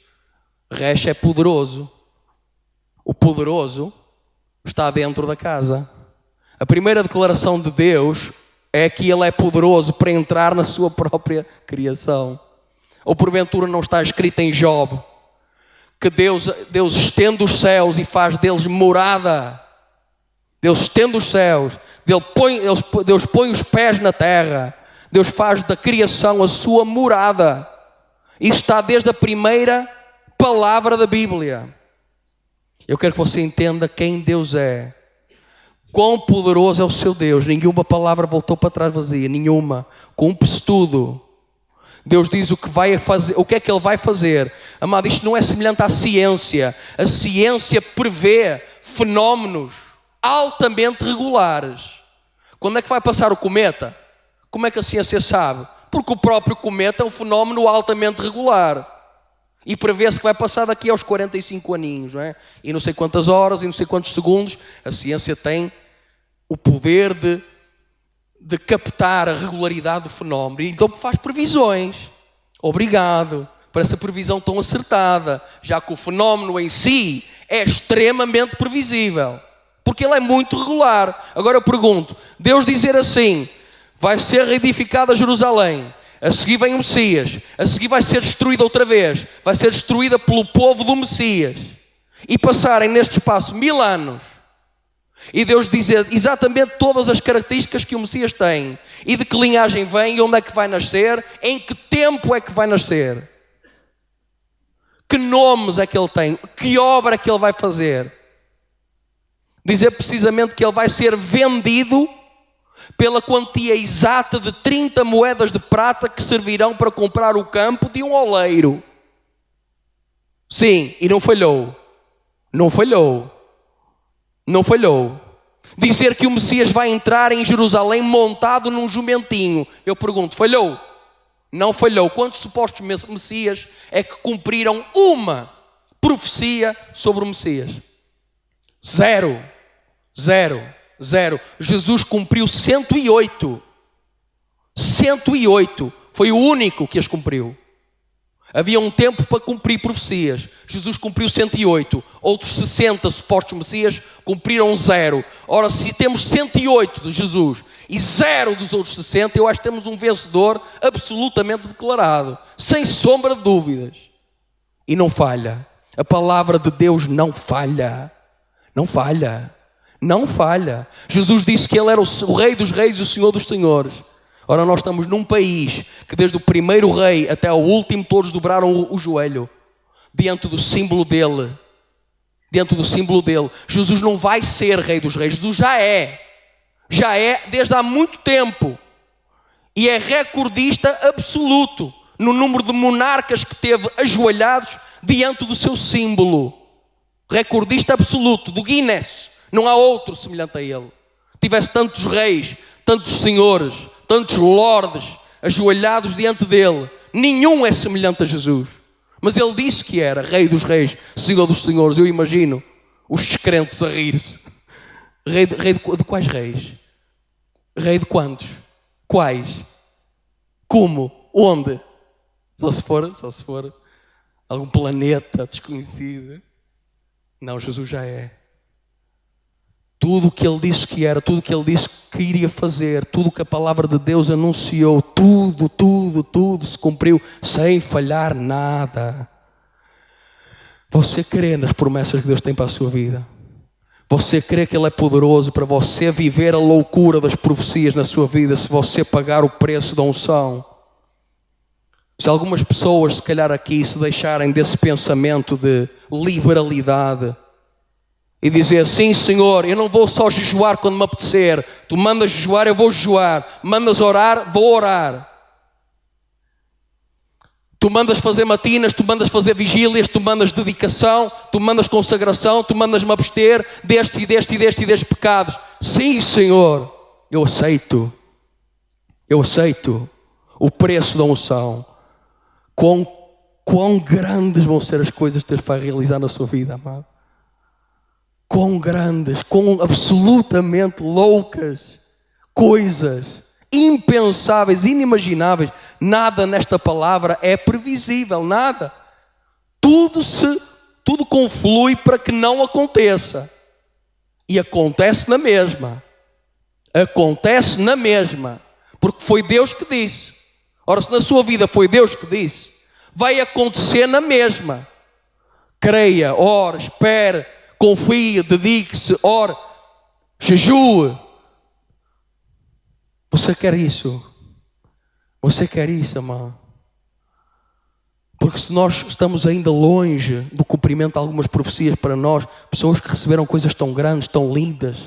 Resh é poderoso. O poderoso está dentro da casa. A primeira declaração de Deus é que Ele é poderoso para entrar na sua própria criação. Ou porventura não está escrito em Job que Deus estende os céus e faz deles morada. Deus estende os céus, Deus põe os pés na terra. Deus faz da criação a sua morada. Isso está desde a primeira palavra da Bíblia. Eu quero que você entenda quem Deus é. Quão poderoso é o seu Deus. Nenhuma palavra voltou para trás vazia. Nenhuma. Cumpre-se tudo. Deus diz o que vai fazer, o que é que Ele vai fazer. Amado, isto não é semelhante à ciência. A ciência prevê fenómenos altamente regulares. Quando é que vai passar o cometa? Como é que a ciência sabe? Porque o próprio cometa é um fenómeno altamente regular. E prevê-se que vai passar daqui aos 45 aninhos, não é? E não sei quantas horas, e não sei quantos segundos. A ciência tem o poder de captar a regularidade do fenómeno. Então faz previsões. Obrigado por essa previsão tão acertada. Já que o fenómeno em si é extremamente previsível. Porque ele é muito regular. Agora eu pergunto, Deus dizer assim, vai ser reedificada Jerusalém. A seguir vem o Messias. A seguir vai ser destruída outra vez. Vai ser destruída pelo povo do Messias. E passarem neste espaço 1000 anos. E Deus dizer exatamente todas as características que o Messias tem. E de que linhagem vem e onde é que vai nascer. Em que tempo é que vai nascer. Que nomes é que ele tem. Que obra é que ele vai fazer. Dizer precisamente que ele vai ser vendido pela quantia exata de 30 moedas de prata que servirão para comprar o campo de um oleiro. Sim, e não falhou. Não falhou. Não falhou. Dizer que o Messias vai entrar em Jerusalém montado num jumentinho. Eu pergunto, falhou? Não falhou. Quantos supostos Messias é que cumpriram uma profecia sobre o Messias? Zero. Zero. Jesus cumpriu 108. 108. Foi o único que as cumpriu. Havia um tempo para cumprir profecias. Jesus cumpriu 108. Outros 60 supostos Messias cumpriram 0. Ora, se temos 108 de Jesus e 0 dos outros 60, eu acho que temos um vencedor absolutamente declarado, sem sombra de dúvidas. E não falha. A palavra de Deus não falha. Não falha. Não falha. Jesus disse que Ele era o Rei dos Reis e o Senhor dos Senhores. Ora, nós estamos num país que desde o primeiro rei até ao último todos dobraram o joelho diante do símbolo dele. Diante do símbolo dele. Jesus não vai ser Rei dos Reis. Jesus já é. Já é desde há muito tempo. E é recordista absoluto no número de monarcas que teve ajoelhados diante do seu símbolo. Recordista absoluto do Guinness. Não há outro semelhante a ele. Tivesse tantos reis, tantos senhores, tantos lordes ajoelhados diante dele. Nenhum é semelhante a Jesus. Mas ele disse que era Rei dos Reis, Senhor dos Senhores. Eu imagino os descrentes a rir-se. Rei de quais reis? Rei de quantos? Quais? Como? Onde? Só se for algum planeta desconhecido. Não, Jesus já é. Tudo o que Ele disse que era, tudo o que Ele disse que iria fazer, tudo o que a palavra de Deus anunciou, tudo se cumpriu sem falhar nada. Você crê nas promessas que Deus tem para a sua vida? Você crê que Ele é poderoso para você viver a loucura das profecias na sua vida, se você pagar o preço da unção? Se algumas pessoas, se calhar aqui, se deixarem desse pensamento de liberalidade e dizer, sim Senhor, eu não vou só jejuar quando me apetecer, tu mandas jejuar, eu vou jejuar, mandas orar, vou orar. Tu mandas fazer matinas, tu mandas fazer vigílias, tu mandas dedicação, tu mandas consagração, tu mandas-me abster destes pecados. Sim Senhor, eu aceito o preço da unção. Quão grandes vão ser as coisas que Deus vai realizar na sua vida, amado. Quão grandes, quão absolutamente loucas coisas, impensáveis, inimagináveis. Nada nesta palavra é previsível, nada. Tudo conflui para que não aconteça. E acontece na mesma. Acontece na mesma. Porque foi Deus que disse. Ora, se na sua vida foi Deus que disse, vai acontecer na mesma. Creia, ore, espere, confie, dedique-se, ore, jejue. Você quer isso? Você quer isso, amado? Porque se nós estamos ainda longe do cumprimento de algumas profecias para nós, pessoas que receberam coisas tão grandes, tão lindas,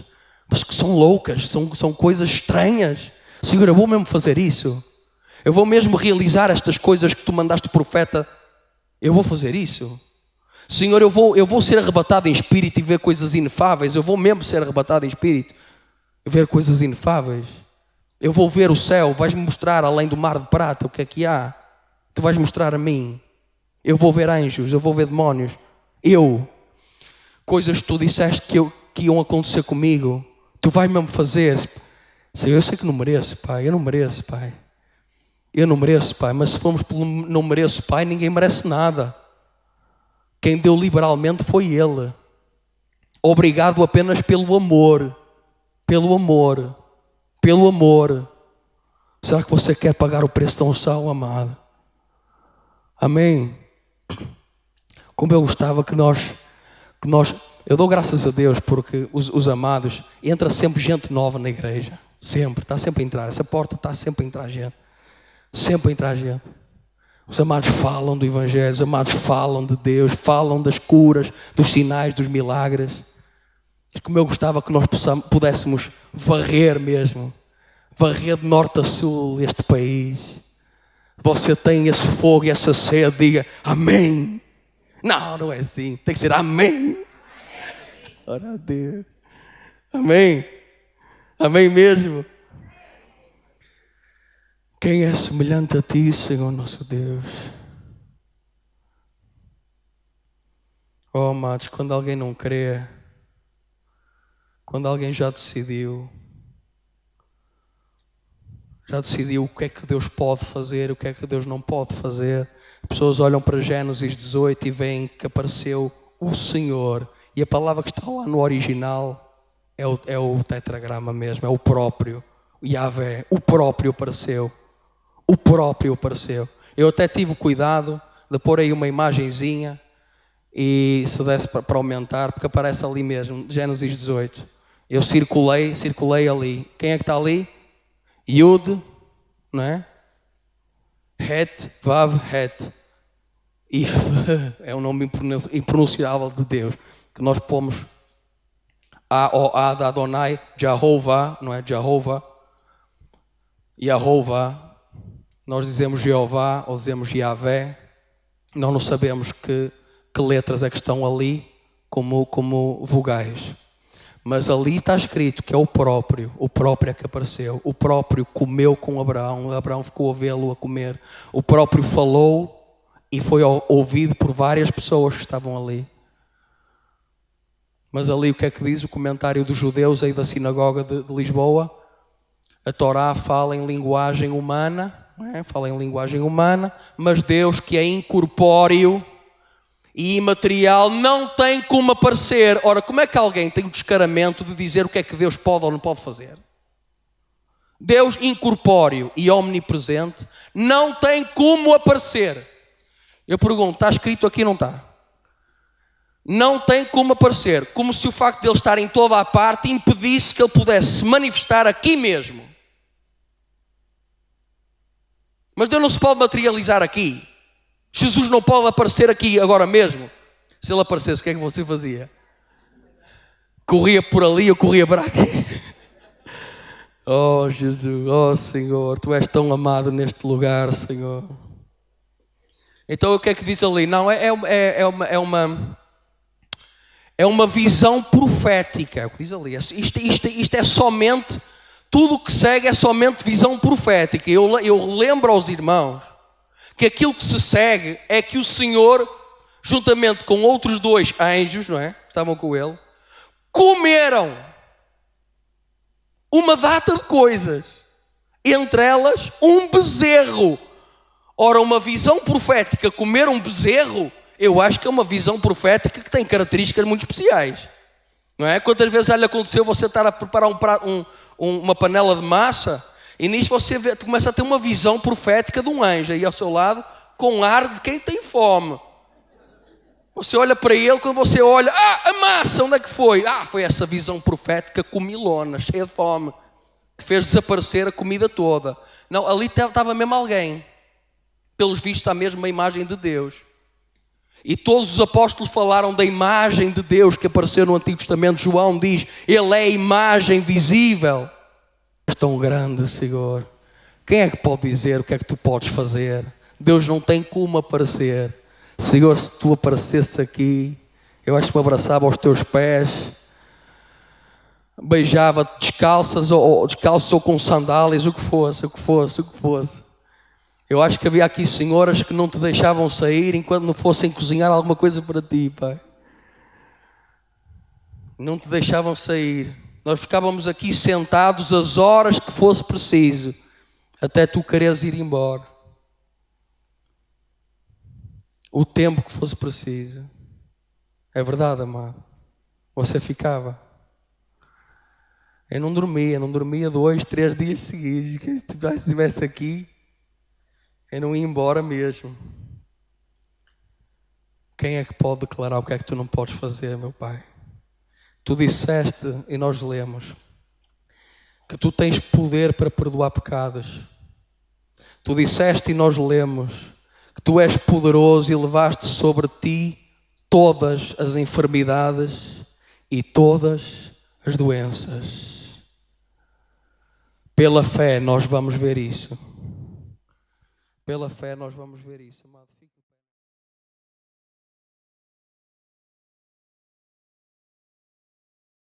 mas que são loucas, são coisas estranhas. Senhor, eu vou mesmo fazer isso? Eu vou mesmo realizar estas coisas que tu mandaste o profeta? Eu vou fazer isso? Senhor, eu vou ser arrebatado em espírito e ver coisas inefáveis. Eu vou mesmo ser arrebatado em espírito e ver coisas inefáveis. Eu vou ver o céu. Vais-me mostrar além do mar de prata o que é que há. Tu vais mostrar a mim. Eu vou ver anjos, eu vou ver demónios. Coisas que tu disseste que iam acontecer comigo, tu vais mesmo fazer. Senhor, eu sei que não mereço, Pai. Eu não mereço, Pai. Eu não mereço, Pai. Mas se formos pelo não mereço, Pai, ninguém merece nada. Quem deu liberalmente foi Ele. Obrigado apenas pelo amor. Pelo amor. Pelo amor. Será que você quer pagar o preço da unção, amado? Amém? Como eu gostava que nós... Eu dou graças a Deus porque os amados... Entra sempre gente nova na igreja. Sempre. Está sempre a entrar. Essa porta está sempre a entrar gente. Sempre a entrar gente. Os amados falam do Evangelho, os amados falam de Deus, falam das curas, dos sinais, dos milagres. E como eu gostava que nós pudéssemos varrer mesmo, varrer de norte a sul este país. Você tem esse fogo e essa sede, diga amém. Não é assim, tem que ser amém. Ora a Deus. Amém. Amém mesmo. Quem é semelhante a ti, Senhor nosso Deus? Oh, amados, quando alguém não crê, Quando alguém já decidiu o que é que Deus pode fazer, o que é que Deus não pode fazer. As pessoas olham para Gênesis 18 e veem que apareceu o Senhor. E a palavra que está lá no original é o tetragrama mesmo, é o próprio. Yahvé, o próprio apareceu. O próprio apareceu. Eu até tive cuidado de pôr aí uma imagenzinha e se desse para aumentar, porque aparece ali mesmo, Gênesis 18. Eu circulei ali. Quem é que está ali? Yud, não é? Het, Vav, Het. E é um nome impronunciável de Deus, que nós pomos A-O-A de Adonai, Jehová, não é? Jehová. Yahová. Nós dizemos Jeová ou dizemos Yahvé. Nós não sabemos que letras é que estão ali como vogais. Mas ali está escrito que é o próprio é que apareceu. O próprio comeu com Abraão, Abraão ficou a vê-lo a comer. O próprio falou e foi ouvido por várias pessoas que estavam ali. Mas ali o que é que diz o comentário dos judeus aí da sinagoga de Lisboa? A Torá fala em linguagem humana, não é? Fala em linguagem humana, mas Deus, que é incorpóreo e imaterial, não tem como aparecer. Ora, como é que alguém tem o descaramento de dizer o que é que Deus pode ou não pode fazer? Deus incorpóreo e omnipresente não tem como aparecer. Eu pergunto, está escrito aqui ou não está? Não tem como aparecer. Como se o facto de ele estar em toda a parte impedisse que ele pudesse se manifestar aqui mesmo. Mas Deus não se pode materializar aqui. Jesus não pode aparecer aqui agora mesmo. Se ele aparecesse, o que é que você fazia? Corria por ali ou corria para aqui? Oh Jesus, oh Senhor, Tu és tão amado neste lugar, Senhor. Então o que é que diz ali? Não, é uma visão profética. É o que diz ali. Isto é somente, tudo o que segue é somente visão profética. Eu lembro aos irmãos que aquilo que se segue é que o Senhor, juntamente com outros 2 anjos, não é? Estavam com ele, comeram uma data de coisas, entre elas um bezerro. Ora, uma visão profética, comer um bezerro, eu acho que é uma visão profética que tem características muito especiais, não é? Quantas vezes já lhe aconteceu você estar a preparar uma panela de massa e nisso você começa a ter uma visão profética de um anjo aí ao seu lado, com ar de quem tem fome. Você olha para ele, quando você olha, a massa, onde é que foi? Foi essa visão profética comilona, cheia de fome, que fez desaparecer a comida toda. Não, ali estava mesmo alguém, pelos vistos a mesma imagem de Deus. E todos os apóstolos falaram da imagem de Deus que apareceu no Antigo Testamento. João diz, Ele é a imagem visível. És tão grande, Senhor. Quem é que pode dizer o que é que Tu podes fazer? Deus não tem como aparecer. Senhor, se Tu aparecesse aqui, eu acho que me abraçava aos Teus pés, beijava descalços ou com sandálias, o que fosse. Eu acho que havia aqui senhoras que não Te deixavam sair enquanto não fossem cozinhar alguma coisa para Ti, Pai. Não Te deixavam sair. Nós ficávamos aqui sentados as horas que fosse preciso, até Tu quereres ir embora. O tempo que fosse preciso. É verdade, amado. Você ficava. Eu não dormia 2, 3 dias seguidos. Que se estivesse aqui, eu não ia embora mesmo. Quem é que pode declarar o que é que Tu não podes fazer, meu Pai? Tu disseste, e nós lemos, que Tu tens poder para perdoar pecados. Tu disseste, e nós lemos, que Tu és poderoso e levaste sobre Ti todas as enfermidades e todas as doenças. Pela fé nós vamos ver isso. Pela fé nós vamos ver isso, amado.